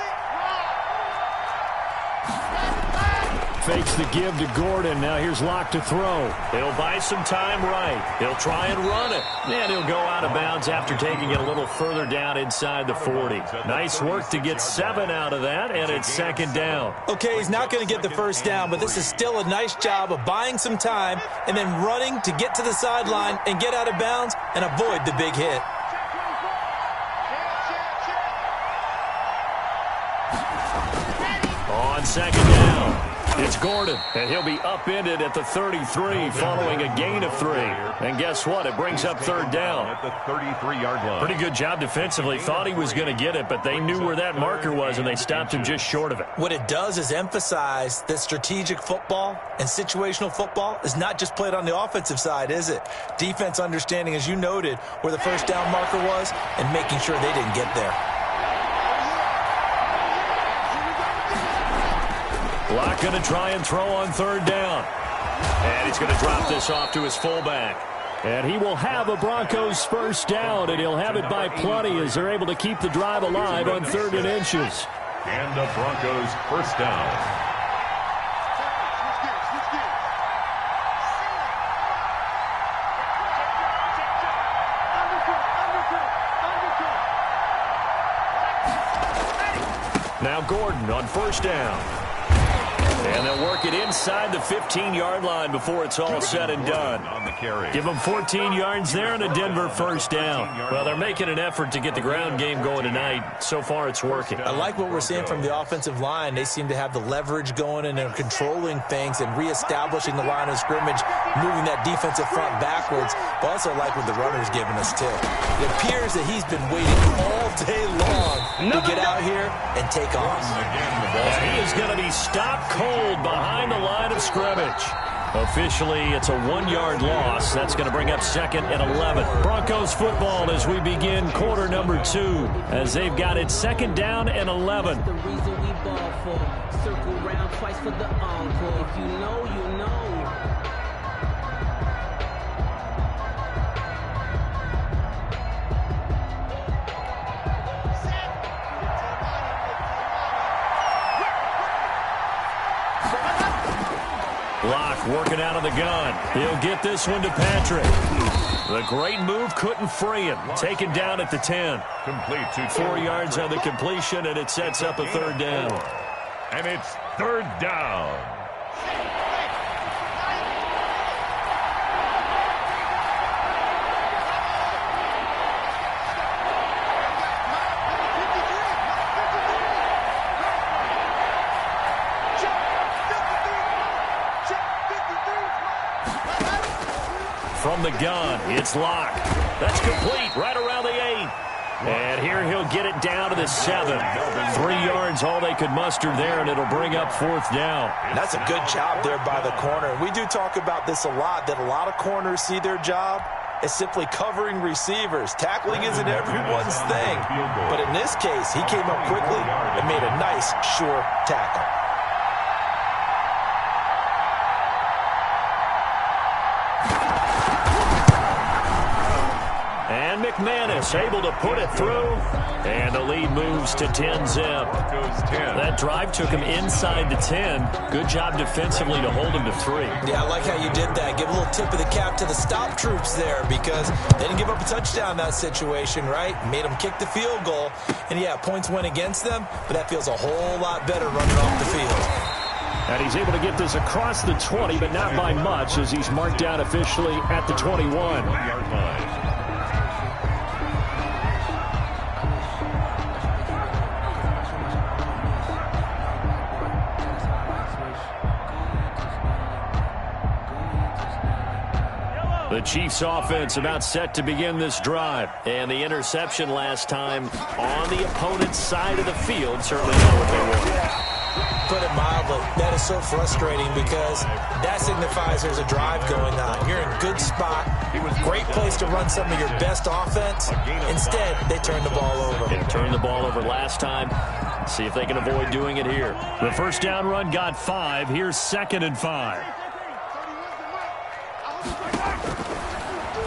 Fakes the give to Gordon. Now here's Locke to throw. He'll buy some time right. He'll try and run it. And he'll go out of bounds after taking it a little further down inside the 40. Nice work to get 7 out of that, and it's second down. Okay, he's not going to get the first down, but this is still a nice job of buying some time and then running to get to the sideline and get out of bounds and avoid the big hit. On second down, it's Gordon, and he'll be upended at the 33 following a gain of 3. And guess what? It brings up third down. At the 33-yard line. Pretty good job defensively. Thought he was going to get it, but they knew where that marker was, and they stopped him just short of it. What it does is emphasize that strategic football and situational football is not just played on the offensive side, is it? Defense understanding, as you noted, where the first down marker was and making sure they didn't get there. Locke going to try and throw on third down. And he's going to drop this off to his fullback. And he will have a Broncos first down, and he'll have it by plenty as they're able to keep the drive alive on 3rd and inches. And the Broncos first down. Now Gordon on first down. And they'll work it inside the 15-yard line before it's all said and done. Give them 14 yards there and a Denver first down. Well, they're making an effort to get the ground game going tonight. So far, it's working. I like what we're seeing from the offensive line. They seem to have the leverage going and they're controlling things and reestablishing the line of scrimmage, moving that defensive front backwards. But also like what the runner's giving us, too. It appears that he's been waiting all day long to get out here and take off. And he is going to be stopped cold behind the line of scrimmage. Officially, it's a 1-yard loss. That's going to bring up 2nd and 11. Broncos football as we begin quarter number 2, as they've got it 2nd down and 11. The reason we ball for. Circle round twice for the encore. If you know, you know. Locke working out of the gun. He'll get this one to Patrick. The great move couldn't free him. Taken down at the 10. Complete to 4 yards on the completion, and it sets up a third down. And it's third down. From the gun, it's Locke. That's complete right around the 8. And here he'll get it down to the 7. 3 yards, all they could muster there, and it'll bring up 4th down. That's a good job there by the corner. We do talk about this a lot, that a lot of corners see their job as simply covering receivers. Tackling isn't everyone's thing. But in this case, he came up quickly and made a nice, sure tackle. And McManus able to put it through. And the lead moves to 10-zip. That drive took him inside the 10. Good job defensively to hold him to 3. Yeah, I like how you did that. Give a little tip of the cap to the stop troops there because they didn't give up a touchdown in that situation, right? Made them kick the field goal. And, yeah, points went against them, but that feels a whole lot better running off the field. And he's able to get this across the 20, but not by much as he's marked down officially at the 21. 1-yard line. The Chiefs offense about set to begin this drive. And the interception last time on the opponent's side of the field certainly not what they want. Put it mildly, that is so frustrating because that signifies there's a drive going on. You're in good spot, great place to run some of your best offense. Instead, they turn the ball over. They turned the ball over last time. See if they can avoid doing it here. The first down run got 5. Here's 2nd and 5.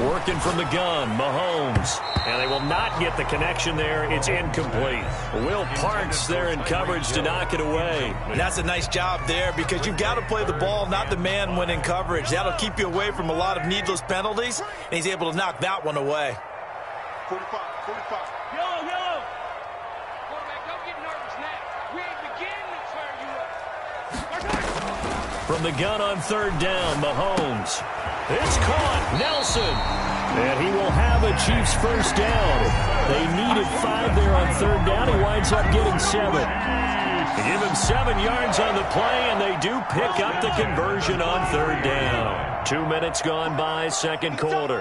Working from the gun, Mahomes. And they will not get the connection there. It's incomplete. Will Parks there in coverage to knock it away. And that's a nice job there because you've got to play the ball, not the man when in coverage. That'll keep you away from a lot of needless penalties, and he's able to knock that one away. 45. Yellow. Quarterback, don't get nervous now. We ain't beginning to turn you up. From the gun on 3rd down, Mahomes. It's caught. Nelson. And he will have a Chiefs first down. They needed 5 there on 3rd down. He winds up getting 7. They give him 7 yards on the play, and they do pick up the conversion on 3rd down. 2 minutes gone by, 2nd quarter.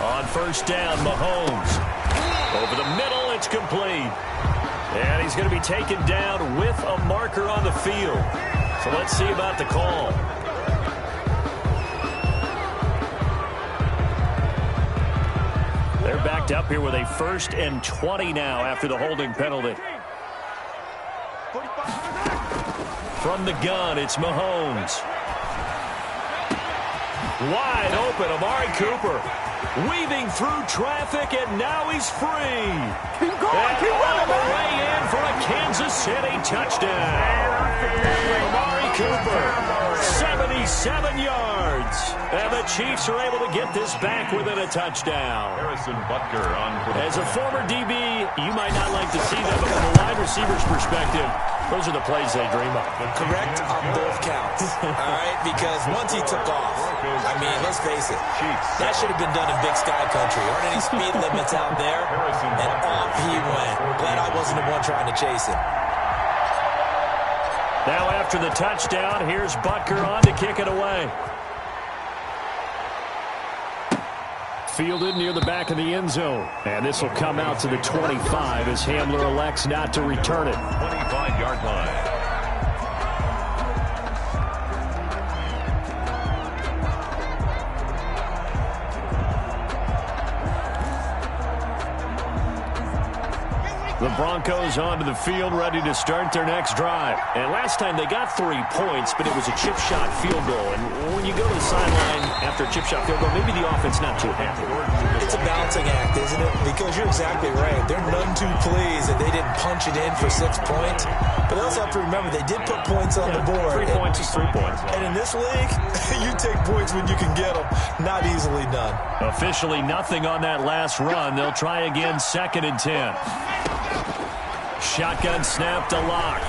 On 1st down, Mahomes. Over the middle, it's complete. And he's going to be taken down with a marker on the field. So let's see about the call. They're backed up here with a 1st and 20 now after the holding penalty. From the gun, it's Mahomes. Wide open, Amari Cooper. Weaving through traffic, and now he's free. Keep going, keep all running, the way in for a Kansas City touchdown. Amari Cooper, 77 yards. And the Chiefs are able to get this back within a touchdown. Harrison Butker on for the As a former DB, you might not like to see that, but from a wide receiver's perspective, those are the plays they dream of. Correct on both counts. All right, because once he took off, I mean, let's face it, that should have been done in Big Sky Country. Aren't any speed limits out there? And off he went. Glad I wasn't the one trying to chase him. Now after the touchdown, here's Butker on to kick it away. Fielded near the back of the end zone. And this will come out to the 25 as Hamler elects not to return it. 25-yard line. The Broncos onto the field, ready to start their next drive. And last time they got 3 points, but it was a chip shot field goal. And when you go to the sideline after a chip shot field goal, maybe the offense not too happy. It's a balancing act, isn't it? Because you're exactly right. They're none too pleased that they didn't punch it in for 6 points. But they also have to remember they did put points on the board. 3 points is 3 points. And in this league, you take points when you can get them. Not easily done. Officially nothing on that last run. They'll try again, 2nd and 10. Shotgun snap to Lock.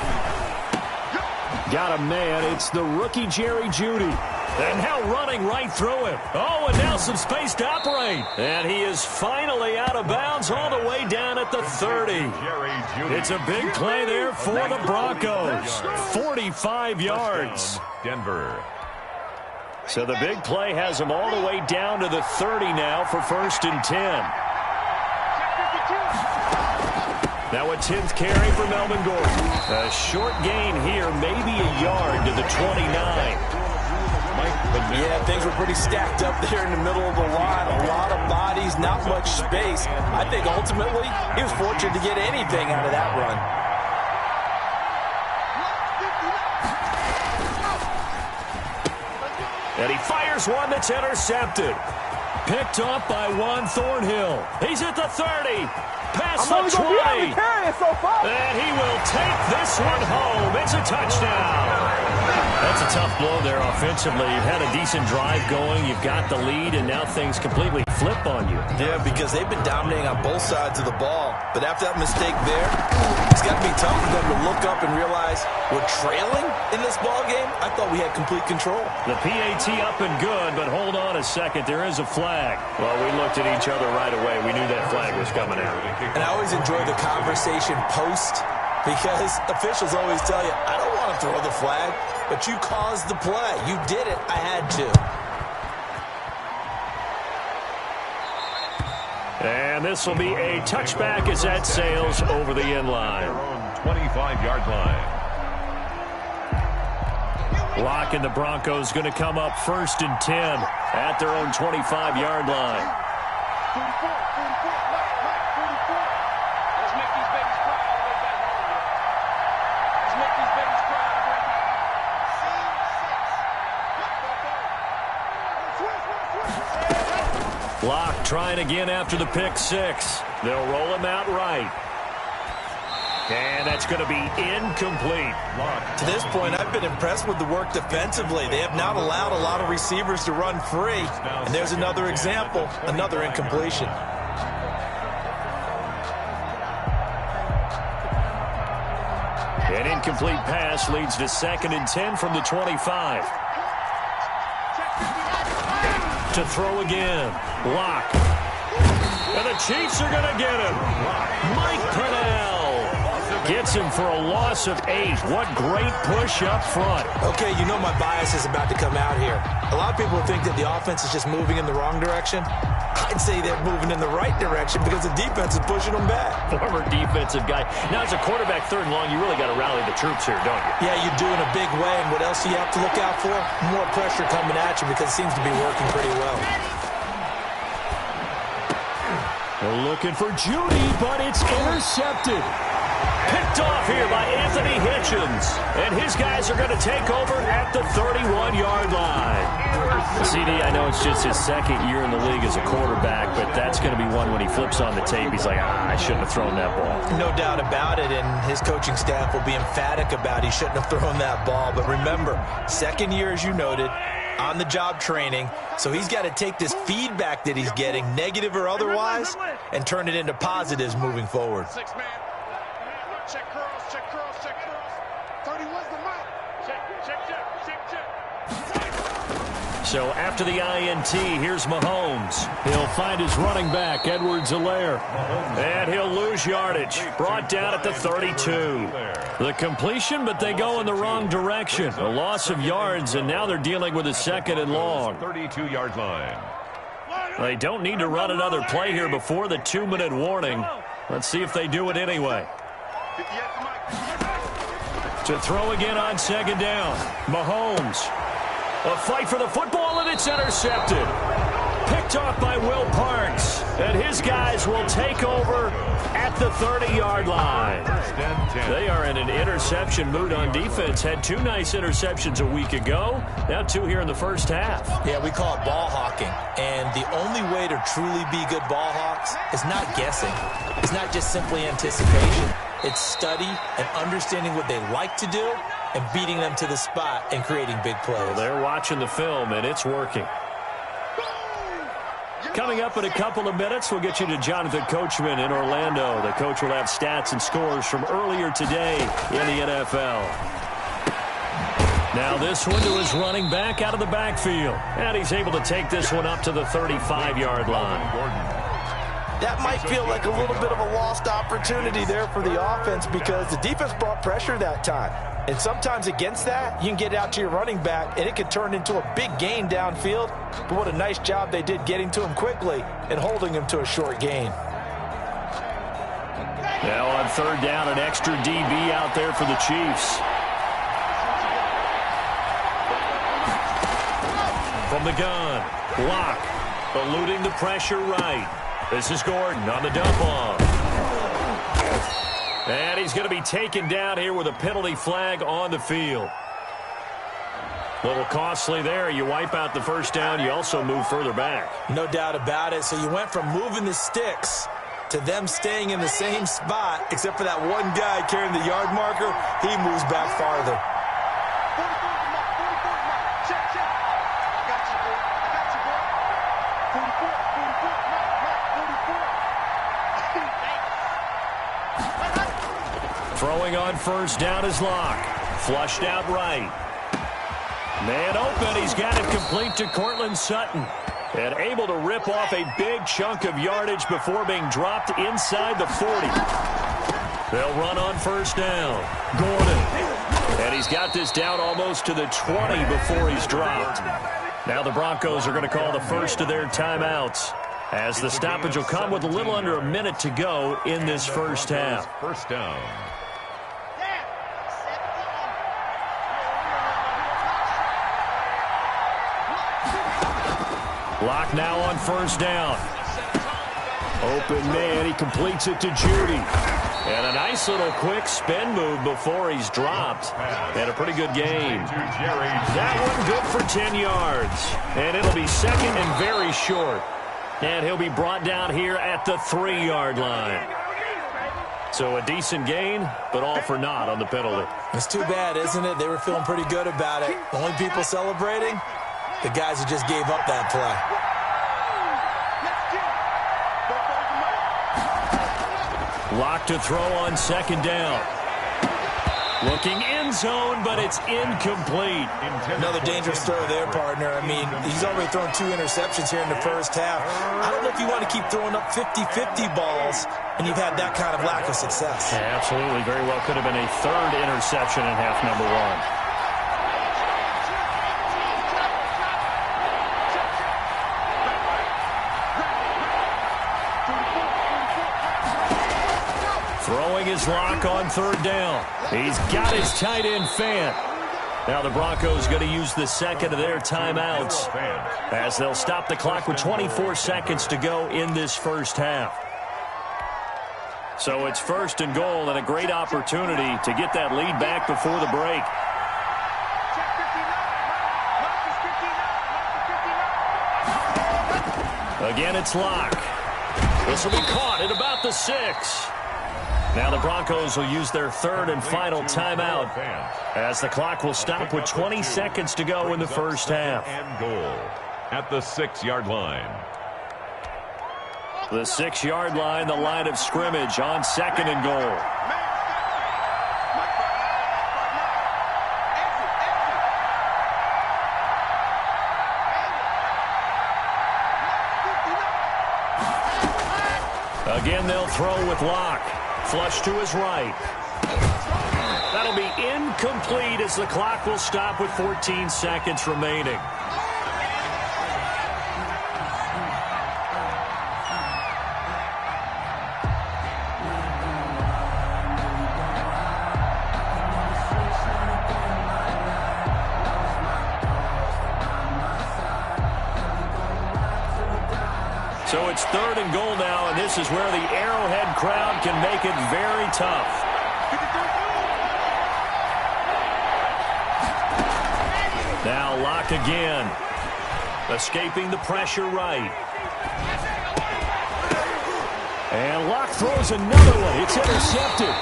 Got a man. It's the rookie Jerry Jeudy. And now running right through it. Oh, and now some space to operate. And he is finally out of bounds all the way down at the 30. It's a big play there for the Broncos. 45 yards. Denver. So the big play has him all the way down to the 30 now for 1st and 10. Now a 10th carry for Melvin Gordon. A short gain here, maybe a yard to the 29. Yeah, things were pretty stacked up there in the middle of the line. A lot of bodies, not much space. I think ultimately he was fortunate to get anything out of that run. And he fires one that's intercepted. Picked up by Juan Thornhill. He's at the 30. Past the 20. And he will take this one home. It's a touchdown. That's a tough blow there offensively. You've had a decent drive going. You've got the lead, and now things completely flip on you. Yeah, because they've been dominating on both sides of the ball. But after that mistake there, it's got to be tough for them to look up and realize we're trailing in this ball game. I thought we had complete control. The PAT up and good, but hold on a second. There is a flag. Well, we looked at each other right away. We knew that flag was coming out. And I always enjoy the conversation post because officials always tell you, I don't want to throw the flag, but you caused the play. You did it. I had to. And this will be a touchback as that sails over the end line. 25-yard line. Locke and the Broncos going to come up 1st and 10 at their own 25-yard line. Let's make these babies cry all the way back home here. Let's make these babies cry all the way back. Locke trying again after the pick 6. They'll roll him out right. And that's going to be incomplete. To this point, I've been impressed with the work defensively. They have not allowed a lot of receivers to run free. And there's another example, another incompletion. An incomplete pass leads to 2nd and 10 from the 25. To throw again. Locke. And the Chiefs are going to get him. Mike Purnell gets him for a loss of 8. What great push up front. Okay, you know my bias is about to come out here. A lot of people think that the offense is just moving in the wrong direction. I'd say they're moving in the right direction because the defense is pushing them back. Former defensive guy. Now, as a quarterback 3rd and long, you really got to rally the troops here, don't you? Yeah, you do in a big way. And what else do you have to look out for? More pressure coming at you because it seems to be working pretty well. They're looking for Judy, but it's intercepted. Picked off here by Anthony Hitchens. And his guys are going to take over at the 31-yard line. CD, I know it's just his 2nd year in the league as a quarterback, but that's going to be one when he flips on the tape. He's like, I shouldn't have thrown that ball. No doubt about it, and his coaching staff will be emphatic about he shouldn't have thrown that ball. But remember, 2nd year, as you noted, on-the-job training, so he's got to take this feedback that he's getting, negative or otherwise, and turn it into positives moving forward. 6-man. Check curls, check curls, check curls. 31's the mark. Check. So after the INT, here's Mahomes. He'll find his running back, Edwards-Helaire. And he'll lose yardage. Brought down at the 32. The completion, but they go in the wrong direction. A loss of yards, and now they're dealing with a 2nd and long. 32-yard line. They don't need to run another play here before the 2-minute warning. Let's see if they do it anyway. To throw again on 2nd down. Mahomes. A fight for the football, and it's intercepted. Picked off by Will Parks. And his guys will take over at the 30-yard line. They are in an interception mood on defense. Had 2 nice interceptions a week ago. Now 2 here in the first half. Yeah, we call it ball hawking. And the only way to truly be good ball hawks is not guessing. It's not just simply anticipation. It's study and understanding what they like to do and beating them to the spot and creating big plays. Well, they're watching the film, and it's working. Coming up in a couple of minutes, we'll get you to Jonathan Coachman in Orlando. The coach will have stats and scores from earlier today in the NFL. Now this one to his running back out of the backfield. And he's able to take this one up to the 35-yard line. That might feel like a little bit of a lost opportunity there for the offense because the defense brought pressure that time. And sometimes against that, you can get out to your running back, and it can turn into a big gain downfield. But what a nice job they did getting to him quickly and holding him to a short gain. Now on 3rd down, an extra DB out there for the Chiefs. From the gun, Locke eluding the pressure right. This is Gordon on the dump off. And he's going to be taken down here with a penalty flag on the field. A little costly there. You wipe out the 1st down. You also move further back. No doubt about it. So you went from moving the sticks to them staying in the same spot, except for that one guy carrying the yard marker. He moves back farther. Throwing on 1st down is Locke. Flushed out right. Man open. He's got it complete to Cortland Sutton. And able to rip off a big chunk of yardage before being dropped inside the 40. They'll run on 1st down. Gordon. And he's got this down almost to the 20 before he's dropped. Now the Broncos are going to call the first of their timeouts. as the stoppage will come with a little under a minute to go in this first half. First down. Locke now on first down. Open man, he completes it to Judy. And a nice little quick spin move before he's dropped. And a pretty good game. That one good for 10 yards. And it'll be second and very short. And he'll be brought down here at the 3-yard line. So a decent gain, but all for naught on the penalty. It's too bad, isn't it? They were feeling pretty good about it. The only people celebrating, the guys who just gave up that play. Locke to throw on second down. Looking end zone, but it's incomplete. Another dangerous throw there, partner. I mean, he's already thrown 2 interceptions here in the first half. I don't know if you want to keep throwing up 50-50 balls, and you've had that kind of lack of success. Yeah, absolutely. Very well could have been a third interception in half number 1. Throwing his Locke on third down. He's got his tight end Fant. Now the Broncos going to use the second of their timeouts as they'll stop the clock with 24 seconds to go in this first half. So it's first and goal and a great opportunity to get that lead back before the break. Again, it's Locke. This will be caught at about the 6. Now the Broncos will use their third and final timeout as the clock will stop with 20 seconds to go in the first half. And goal at the 6-yard line. The 6-yard line, the line of scrimmage on second and goal. Again, they'll throw with Locke. Flush to his right. That'll be incomplete as the clock will stop with 14 seconds remaining. So it's third and goal now, and this is where the Arrowhead crowd can make it very tough. Now Locke again. Escaping the pressure right. And Locke throws another one. It's intercepted.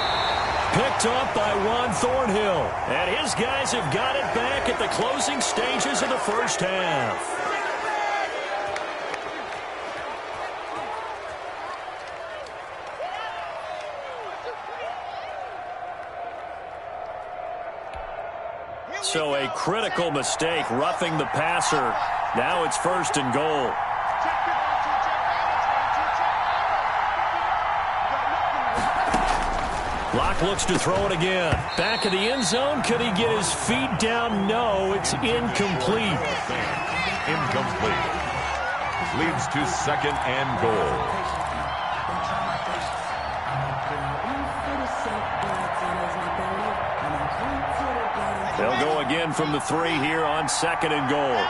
Picked up by Juan Thornhill. And his guys have got it back at the closing stages of the first half. So a critical mistake, roughing the passer. Now it's first and goal. Locke looks to throw it again. Back of the end zone. Could he get his feet down? No, it's incomplete. Incomplete. Leads to second and goal. They'll go again from the 3 here on second and goal.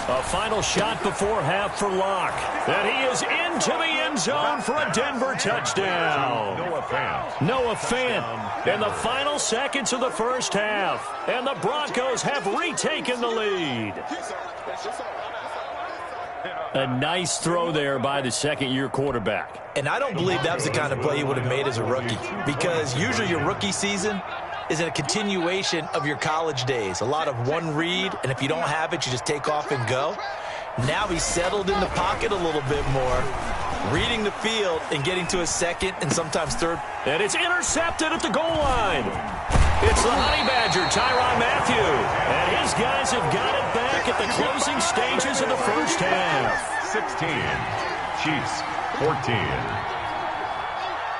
A final shot before half for Locke. And he is into the end zone for a Denver touchdown. Noah Fant in the final seconds of the first half. And the Broncos have retaken the lead. A nice throw there by the second-year quarterback. And I don't believe that was the kind of play he would have made as a rookie, because usually your rookie season is a continuation of your college days. A lot of one read, and if you don't have it, you just take off and go. Now he's settled in the pocket a little bit more, reading the field and getting to his second and sometimes third. And it's intercepted at the goal line. It's the Honey Badger, Tyrann Mathieu. And his guys have got it back at the closing stages of the first 16. Chiefs 14.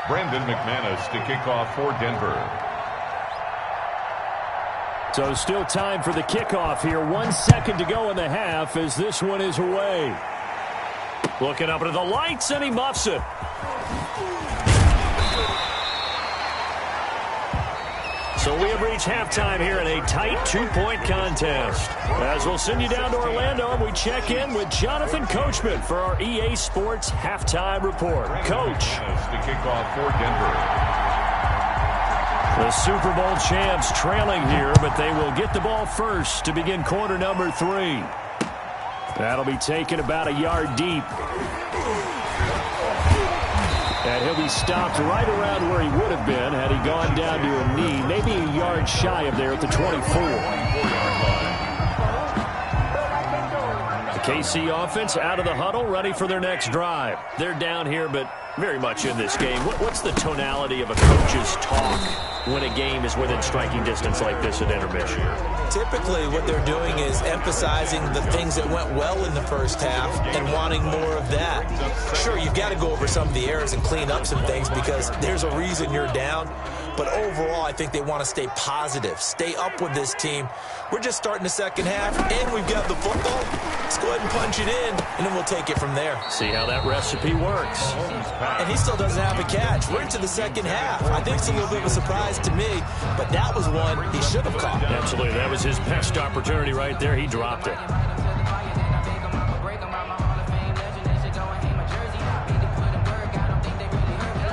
Brandon McManus to kick off for Denver. So still time for the kickoff here. 1 second to go in the half as this one is away. Looking up into the lights, and he muffs it. So we have reached halftime here in a tight 2-point contest. As we'll send you down to Orlando, and we check in with Jonathan Coachman for our EA Sports Halftime Report. Coach. To kick off for Denver. The Super Bowl champs trailing here, but they will get the ball first to begin quarter number 3. That'll be taken about a yard deep. And he'll be stopped right around where he would have been had he gone down to a knee, maybe a yard shy of there at the 24. The KC offense out of the huddle, ready for their next drive. They're down here, but very much in this game. What's the tonality of a coach's talk when a game is within striking distance like this at intermission? Typically, what they're doing is emphasizing the things that went well in the first half and wanting more of that. Sure, you've got to go over some of the errors and clean up some things because there's a reason you're down. But overall, I think they want to stay positive, stay up with this team. We're just starting the second half, and we've got the football. Let's go ahead and punch it in, and then we'll take it from there. See how that recipe works. And he still doesn't have a catch. We're into the second half. I think it's a little bit of a surprise to me, but that was one he should have caught. Absolutely. That was his best opportunity right there. He dropped it.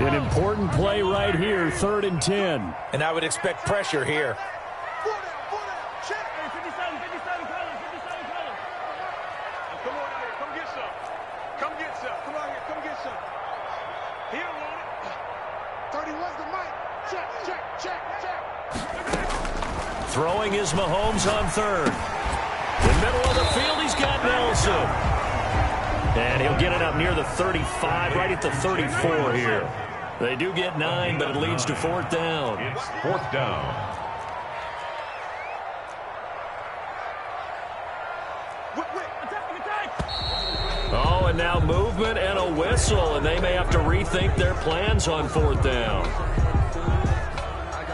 An important play right here, 3rd and 10. And I would expect pressure here. Throwing is Mahomes on 3rd. In the middle of the field, he's got Nelson. And he'll get it up near the 35, right at the 34 here. They do get 9, but it leads to 4th down. It's 4th down. Oh, and now movement and a whistle, and they may have to rethink their plans on 4th down.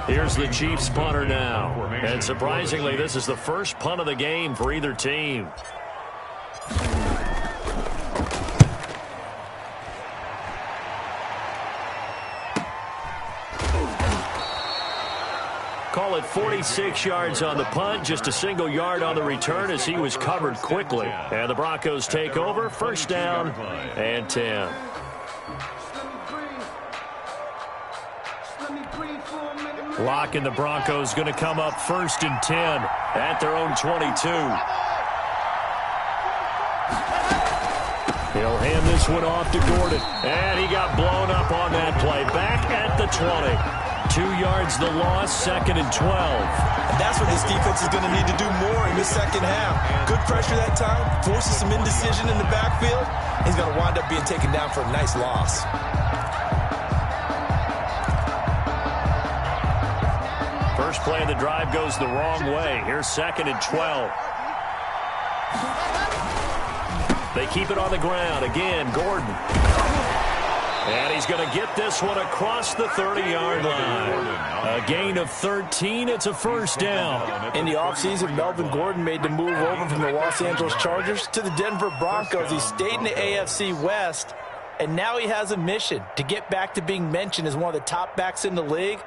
Here's the Chiefs punter now. And surprisingly, this is the first punt of the game for either team. Call it 46 yards on the punt, just a single yard on the return as he was covered quickly. And the Broncos take over, 1st down and 10. Lock and the Broncos going to come up 1st and 10 at their own 22. He'll hand this one off to Gordon. And he got blown up on that play. Back at the 20. 2 yards the loss, 2nd and 12. And that's what this defense is going to need to do more in the second half. Good pressure that time, forces some indecision in the backfield. He's going to wind up being taken down for a nice loss. First play of the drive goes the wrong way. Here's 2nd and 12. They keep it on the ground. Again, Gordon. And he's going to get this one across the 30-yard line. A gain of 13. It's a 1st down. In the offseason, Melvin Gordon made the move over from the Los Angeles Chargers to the Denver Broncos. He stayed in the AFC West, and now he has a mission to get back to being mentioned as one of the top backs in the league.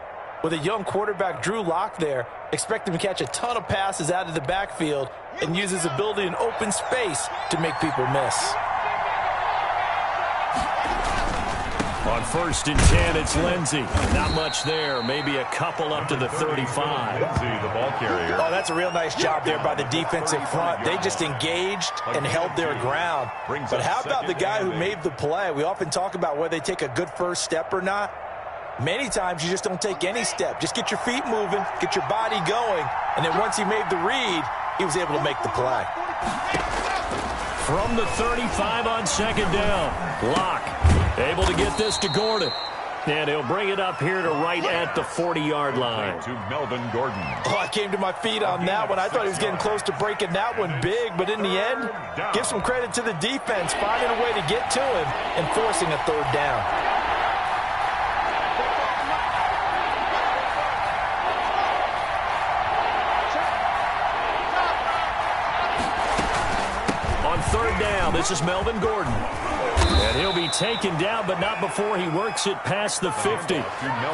With a young quarterback, Drew Lock, there, expect him to catch a ton of passes out of the backfield and use his ability in open space to make people miss. On 1st and 10, it's Lindsey. Not much there. Maybe a couple up to the 35. Lindsey, the ball carrier. Oh, that's a real nice job there by the defensive front. They just engaged and held their ground. But how about the guy who made the play? We often talk about whether they take a good first step or not. Many times you just don't take any step. Just get your feet moving, get your body going, and then once he made the read, he was able to make the play. From the 35 on 2nd down, Lock able to get this to Gordon. And he'll bring it up here to right at the 40-yard line. To Melvin Gordon. Oh, I came to my feet on that one. I thought he was getting close to breaking that one big, but in the end, give some credit to the defense, finding a way to get to him and forcing a third down. On third down, this is Melvin Gordon. And he'll be taken down, but not before he works it past the 50.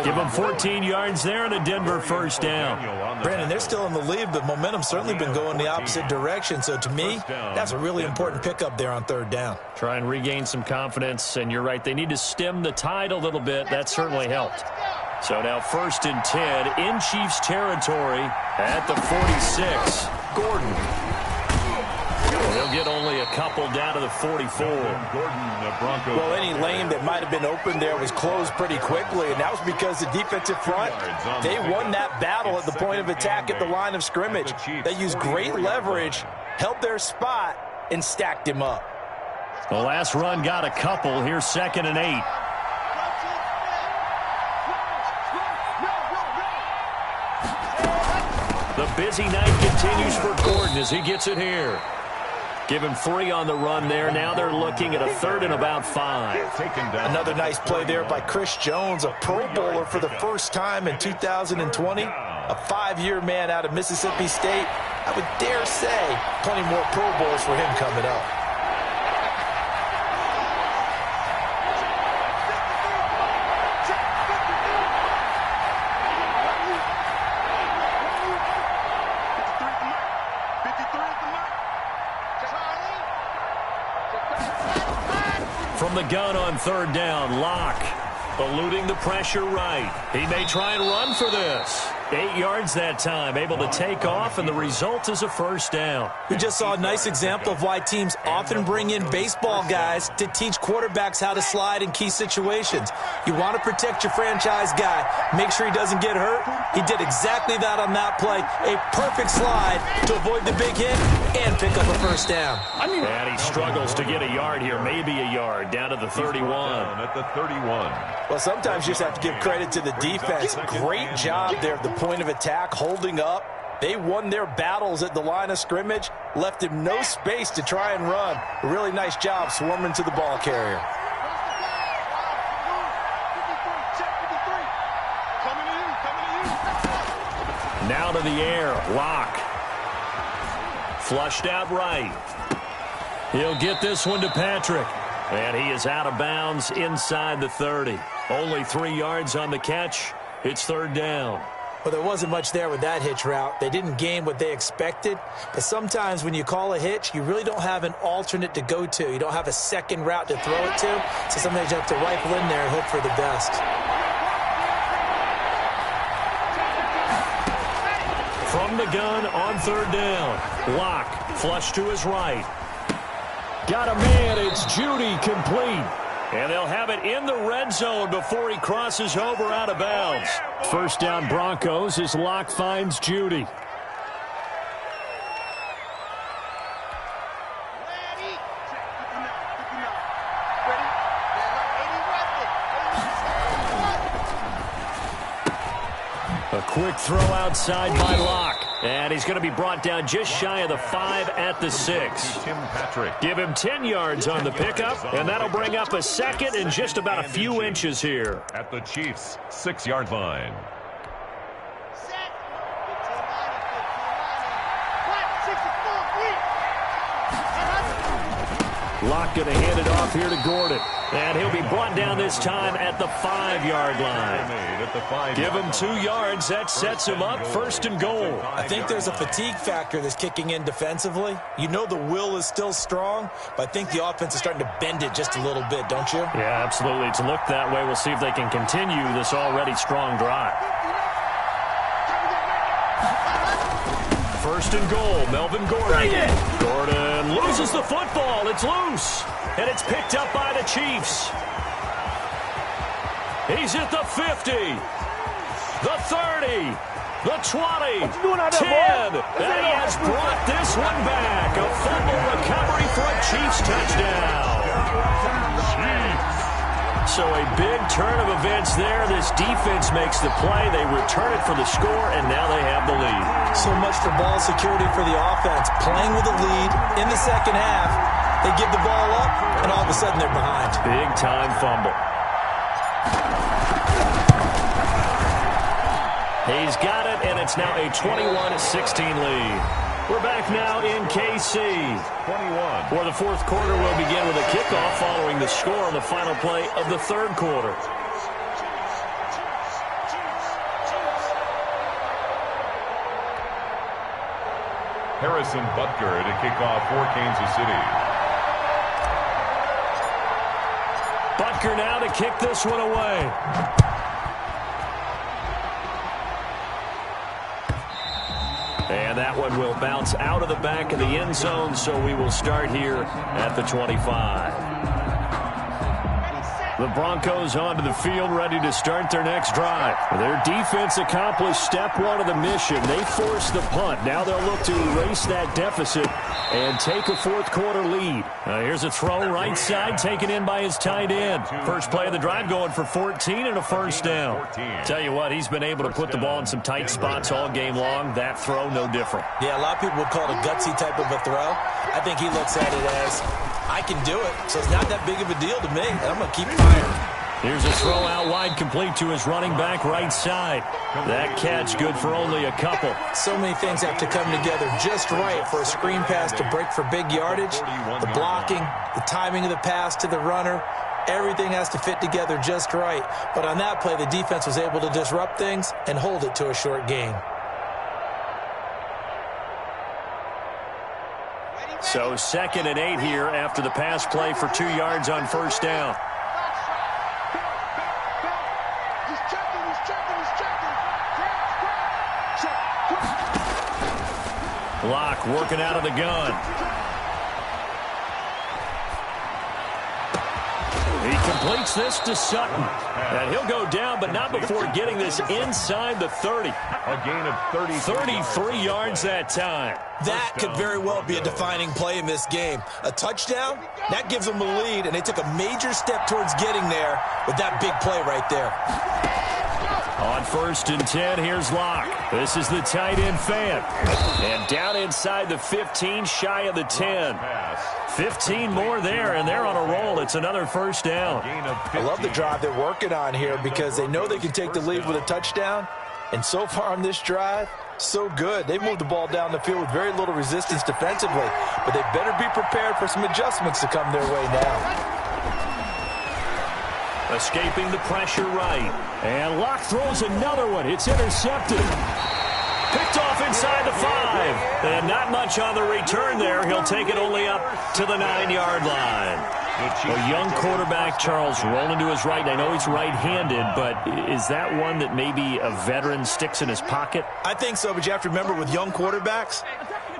Give him 14 yards there and a Denver first down. Brandon, they're still in the lead, but momentum's certainly been going the opposite direction. So to me, that's a really important pickup there on third down. Try and regain some confidence, and you're right, they need to stem the tide a little bit. That certainly helped. So now 1st and 10 in Chiefs territory at the 46. Gordon. He'll get only a couple down to the 44. Well, any lane that might have been open there was closed pretty quickly, and that was because the defensive front, they won that battle at the point of attack at the line of scrimmage. They used great leverage, held their spot, and stacked him up. The last run got a couple. Here's 2nd and 8. The busy night continues for Gordon as he gets it here. Give him 3 on the run there. Now they're looking at a 3rd and about 5. Another nice play there by Chris Jones, a Pro Bowler for the first time in 2020. A 5-year man out of Mississippi State. I would dare say plenty more Pro Bowls for him coming up. From the gun on 3rd down, Locke eluding the pressure right. He may try and run for this. 8 yards that time, able to take off, and the result is a first down. We just saw a nice example of why teams often bring in baseball guys to teach quarterbacks how to slide in key situations. You want to protect your franchise guy. Make sure he doesn't get hurt. He did exactly that on that play. A perfect slide to avoid the big hit and pick up a first down. And he struggles to get a yard here, maybe a yard, down to the 31. At the 31. Well, sometimes you just have to give credit to the defense. Great job there at the point of attack, holding up. They won their battles at the line of scrimmage, left him no space to try and run. A really nice job swarming to the ball carrier. Now to the air, Locke. Flushed out right. He'll get this one to Patrick. And he is out of bounds inside the 30. Only 3 yards on the catch. It's 3rd down. Well, there wasn't much there with that hitch route. They didn't gain what they expected. But sometimes when you call a hitch, you really don't have an alternate to go to. You don't have a second route to throw it to. So sometimes you have to rifle in there and hope for the best. From the gun on 3rd down. Locke, flush to his right. Got a man, it's Judy, complete. And they'll have it in the red zone before he crosses over out of bounds. First down Broncos as Locke finds Judy. A quick throw outside by Locke. And he's going to be brought down just shy of the 5 at the 6. Tim Patrick. Give him 10 yards on the pickup, and that'll bring up a 2nd and just about a few inches here. At the Chiefs' 6-yard line. Locke going to hand it off here to Gordon. And he'll be brought down this time at the 5-yard line. Give him 2 yards. That sets him up 1st and goal. I think there's a fatigue factor that's kicking in defensively. You know the will is still strong, but I think the offense is starting to bend it just a little bit, don't you? Yeah, absolutely. It's looked that way. We'll see if they can continue this already strong drive. 1st and goal, Melvin Gordon. Gordon loses the football. It's loose. And it's picked up by the Chiefs. He's at the 50, the 30, the 20, 10. And he has brought this one back. A fumble recovery for a Chiefs touchdown. So a big turn of events there. This defense makes the play. They return it for the score, and now they have the lead. So much for ball security for the offense. Playing with a lead in the second half, they give the ball up, and all of a sudden they're behind. Big-time fumble. He's got it, and it's now a 21-16 lead. We're back now in KC. 21. For the fourth quarter, we'll begin with a kickoff following the score on the final play of the third quarter. Harrison Butker to kick off for Kansas City. Butker now to kick this one away. And that one will bounce out of the back of the end zone, so we will start here at the 25. The Broncos onto the field, ready to start their next drive. Their defense accomplished step one of the mission. They forced the punt. Now they'll look to erase that deficit and take a fourth quarter lead. Here's a throw right side, taken in by his tight end. First play of the drive going for 14 and a first down. Tell you what, he's been able to put the ball in some tight spots all game long. That throw, no different. Yeah, a lot of people would call it a gutsy type of a throw. I think he looks at it as, I can do it, so it's not that big of a deal to me, and I'm going to keep firing. Here's a throw out wide, complete to his running back right side. That catch good for only a couple. So many things have to come together just right for a screen pass to break for big yardage. The blocking, the timing of the pass to the runner, everything has to fit together just right. But on that play, the defense was able to disrupt things and hold it to a short gain. So 2nd and 8 here after the pass play for 2 yards on first down. Locke working out of the gun. He completes this to Sutton. And he'll go down, but not before getting this inside the 30. A gain of 33 yards that time. That could very well be a defining play in this game. A touchdown, that gives them a lead, and they took a major step towards getting there with that big play right there. On 1st and 10, here's Locke. This is the tight end fan. And down inside the 15, shy of the 10. 15 more there, and they're on a roll. It's another first down. I love the drive they're working on here because they know they can take the lead with a touchdown. And so far on this drive, so good. They moved the ball down the field with very little resistance defensively. But they better be prepared for some adjustments to come their way now. Escaping the pressure right. And Locke throws another one. It's intercepted. Picked off inside the 5. And not much on the return there. He'll take it only up to the 9-yard line. A young quarterback, Charles, rolling to his right. I know he's right-handed, but is that one that maybe a veteran sticks in his pocket? I think so, but you have to remember with young quarterbacks,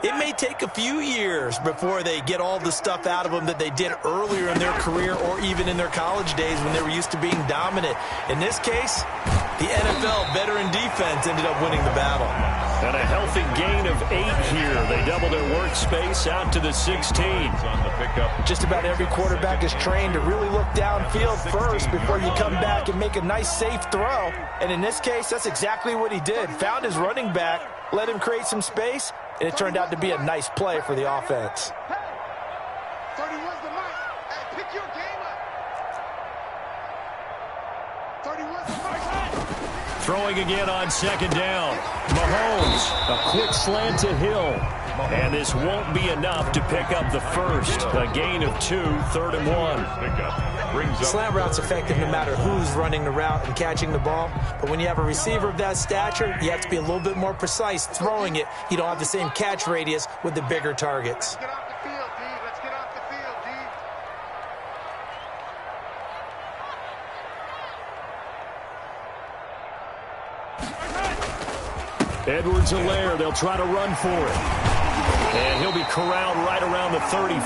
it may take a few years before they get all the stuff out of them that they did earlier in their career or even in their college days when they were used to being dominant. In this case, the NFL veteran defense ended up winning the battle. And a healthy gain of 8 here. They double their workspace out to the 16. On the pickup. Just about every quarterback is trained to really look downfield first before you come back and make a nice, safe throw. And in this case, that's exactly what he did. Found his running back, let him create some space, and it turned out to be a nice play for the offense. Throwing again on 2nd down. Mahomes, a quick slant to Hill. And this won't be enough to pick up the first. A gain of 2, 3rd and 1. Slant route's effective no matter who's running the route and catching the ball. But when you have a receiver of that stature, you have to be a little bit more precise throwing it. You don't have the same catch radius with the bigger targets. Edwards-Helaire, they'll try to run for it. And he'll be corralled right around the 34.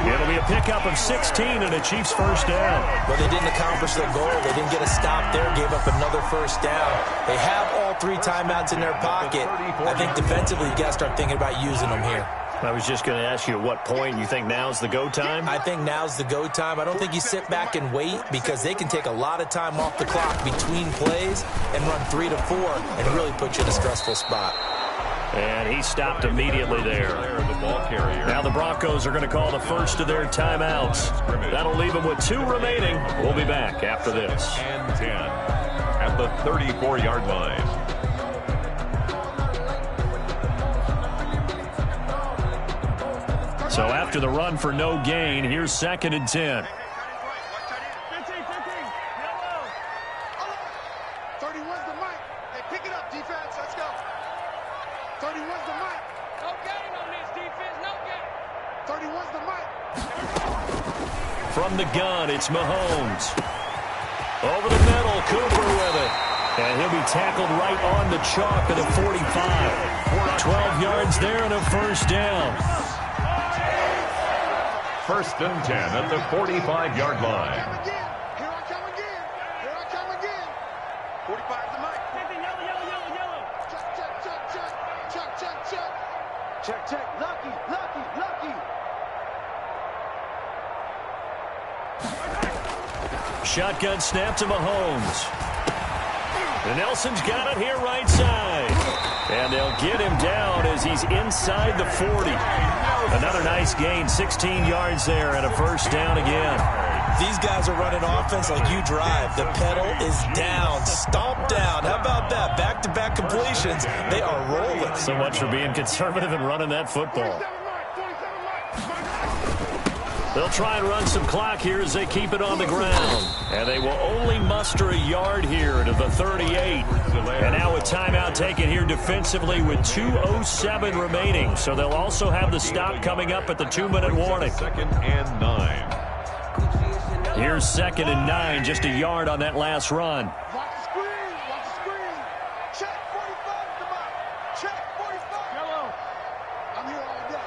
It'll be a pickup of 16 and a Chiefs first down. But they didn't accomplish their goal. They didn't get a stop there, gave up another first down. They have all 3 timeouts in their pocket. I think defensively you got to start thinking about using them here. I was just going to ask you at what point you think now's the go time? I think now's the go time. I don't think you sit back and wait because they can take a lot of time off the clock between plays and run 3 to 4 and really put you in a stressful spot. And he stopped immediately there. Now the Broncos are going to call the first of their timeouts. That'll leave them with 2 remaining. We'll be back after this. And 10 at the 34-yard line. So after the run for no gain, here's 2nd and 10. 15, 31's the mic. Hey, pick it up, defense. Let's go. 31's the mic. No gain on this defense. No gain. 31's the mic. From the gun, it's Mahomes. Over the middle, Cooper with it. And he'll be tackled right on the chalk at a 45. 12 yards there and a first down. 1st and 10 at the 45-yard line. Here I come again. Here I come again. 45's the mic. Yellow. Check, check, check, check. Check, check, check. Check, check. Lucky. Shotgun snap to Mahomes. And Nelson's got it here right side. And they'll get him down as he's inside the 40. Another nice gain, 16 yards there and a first down again. These guys are running offense like you drive. The pedal is down, stomp down. How about that? Back-to-back completions. They are rolling. So much for being conservative and running that football. They'll try and run some clock here as they keep it on the ground. And they will only muster a yard here to the 38. And now a timeout taken here defensively with 2:07 remaining. So they'll also have the stop coming up at the 2-minute warning. 2nd and 9. Here's 2nd and 9, just a yard on that last run. Watch the screen. Check 45's the mic. Check 45. Yellow. I'm here all day.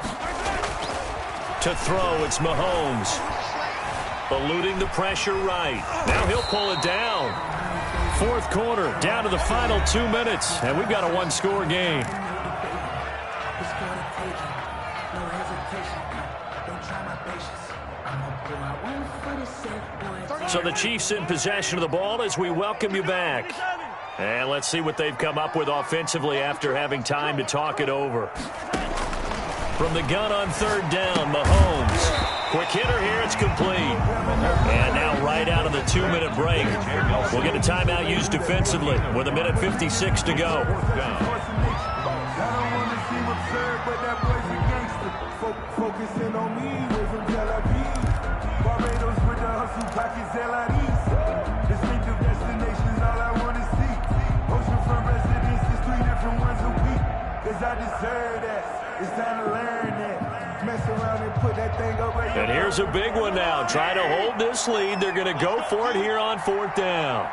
To throw, it's Mahomes. Eluding the pressure right. Now he'll pull it down. 4th quarter, down to the final 2 minutes, and we've got a 1-score game. So the Chiefs in possession of the ball as we welcome you back. And let's see what they've come up with offensively after having time to talk it over. From the gun on 3rd down, Mahomes. Quick hitter here, it's complete. And now right out of the 2-minute break, we'll get a timeout used defensively with 1:56 to go. Focusing on me, way from Tel Aviv. Barbados with the hustle pockets, LIDs. Distinctive destinations, all I want to see. Oceanfront residences, 3 different ones a week. Cause I deserve that. It's time to learn that. Mess around and put that thing up right. And here's a big one now. Try to hold this lead. They're going to go for it here on 4th down.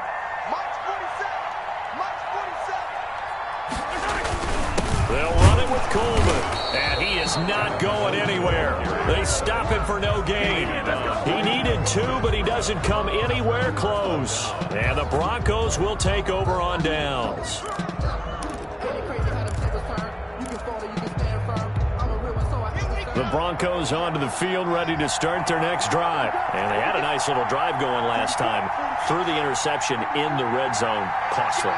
They'll run it with Coleman. And he is not going anywhere. They stop him for no gain. He needed 2, but he doesn't come anywhere close. And the Broncos will take over on downs. The Broncos onto the field, ready to start their next drive. And they had a nice little drive going last time. Threw the interception in the red zone. Costly.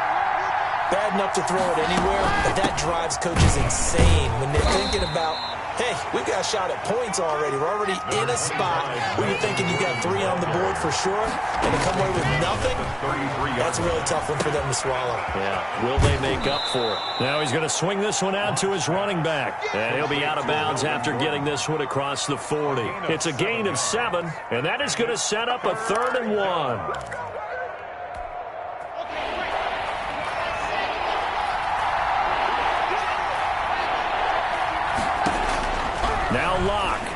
Bad enough to throw it anywhere, but that drives coaches insane when they're thinking about, hey, we've got a shot at points already. We're already in a spot where you're thinking you got 3 on the board for sure, and to come away with nothing, that's a really tough one for them to swallow. Yeah, will they make up for it? Now he's going to swing this one out to his running back, and he'll be out of bounds after getting this one across the 40. It's a gain of 7, and that is going to set up a 3rd and 1. Now Locke.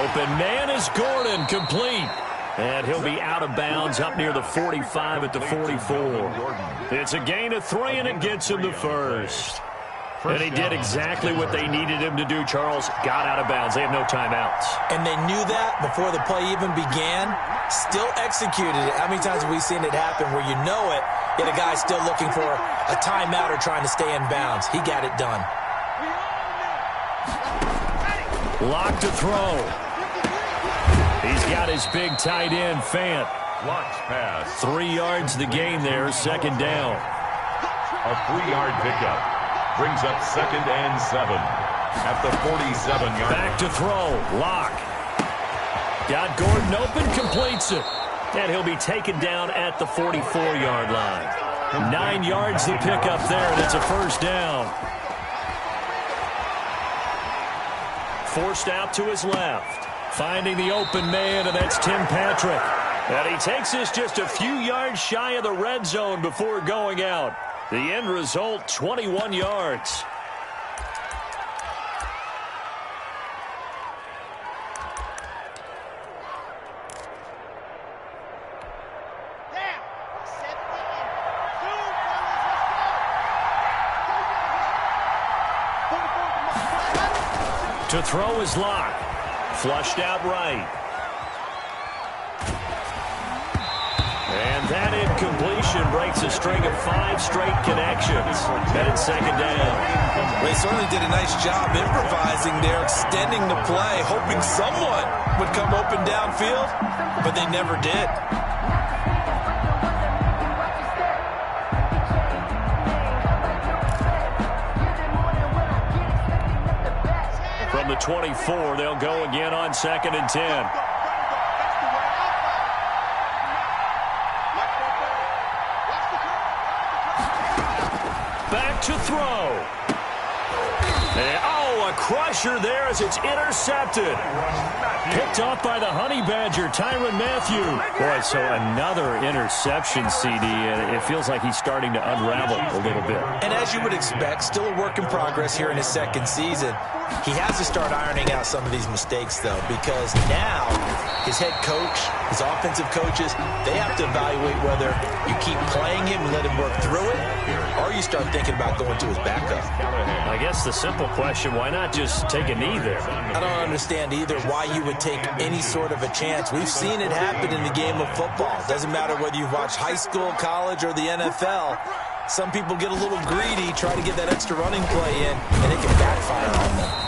Open man is Gordon, complete. And he'll be out of bounds up near the 45 at the 44. It's a gain of 3, and it gets him the first. And he did exactly what they needed him to do, Charles. Got out of bounds. They have no timeouts. And they knew that before the play even began. Still executed it. How many times have we seen it happen where you know it, yet a guy's still looking for a timeout or trying to stay in bounds? He got it done. Lock to throw. He's got his big tight end, Fant. Lock's pass. 3 yards the gain there, second down. A 3-yard pickup brings up 2nd and 7 at the 47-yard. Back to throw. Lock. Got Gordon open, completes it. And he'll be taken down at the 44-yard line. 9 yards the pickup there, and it's a first down. Forced out to his left. Finding the open man, and that's Tim Patrick. And he takes this just a few yards shy of the red zone before going out. The end result, 21 yards. To throw is Lock. Flushed out right. And that incompletion breaks a string of 5 straight connections. And it's second down. They certainly did a nice job improvising there, extending the play, hoping someone would come open downfield, but they never did. From the 24, they'll go again on 2nd and 10. Back to throw. And, a crusher there as it's intercepted. Picked off by the Honey Badger, Tyrann Mathieu. Boy, so another interception, CD, and it feels like he's starting to unravel a little bit. And as you would expect, still a work in progress here in his 2nd season. He has to start ironing out some of these mistakes, though, because now his head coach, his offensive coaches, they have to evaluate whether you keep playing him and let him work through it, or you start thinking about going to his backup. I guess the simple question, why not just take a knee there? I don't understand either why you would take any sort of a chance. We've seen it happen in the game of football. Doesn't matter whether you've watched high school, college, or the NFL. Some people get a little greedy, try to get that extra running play in, and it can backfire on them.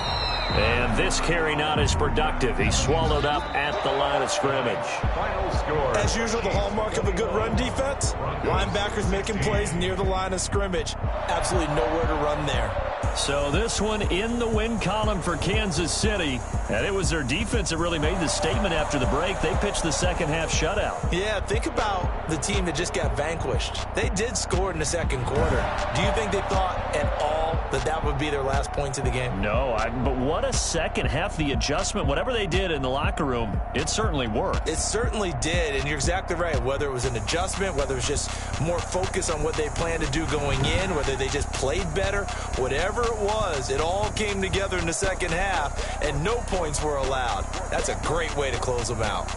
And this carry not as productive. He's swallowed up at the line of scrimmage. Final score. As usual, the hallmark of a good run defense, linebackers making plays near the line of scrimmage. Absolutely nowhere to run there. So this one in the win column for Kansas City. And it was their defense that really made the statement after the break. They pitched the second half shutout. Yeah, think about the team that just got vanquished. They did score in the second quarter. Do you think they thought at all that that would be their last points of the game? No, but what a second half. The adjustment, whatever they did in the locker room, it certainly worked. It certainly did, and you're exactly right. Whether it was an adjustment, whether it was just more focus on what they planned to do going in, whether they just played better, whatever it was, it all came together in the second half, and no points were allowed. That's a great way to close them out.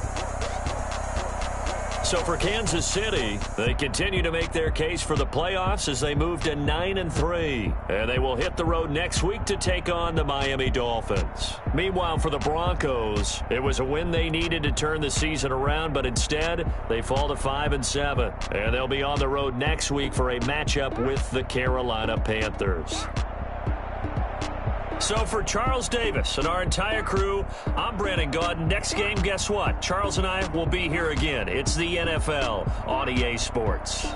So for Kansas City, they continue to make their case for the playoffs as they move to 9-3. And they will hit the road next week to take on the Miami Dolphins. Meanwhile, for the Broncos, it was a win they needed to turn the season around, but instead, they fall to 5-7. And they'll be on the road next week for a matchup with the Carolina Panthers. So for Charles Davis and our entire crew, I'm Brandon Gaudin. Next game, guess what? Charles and I will be here again. It's the NFL on EA Sports.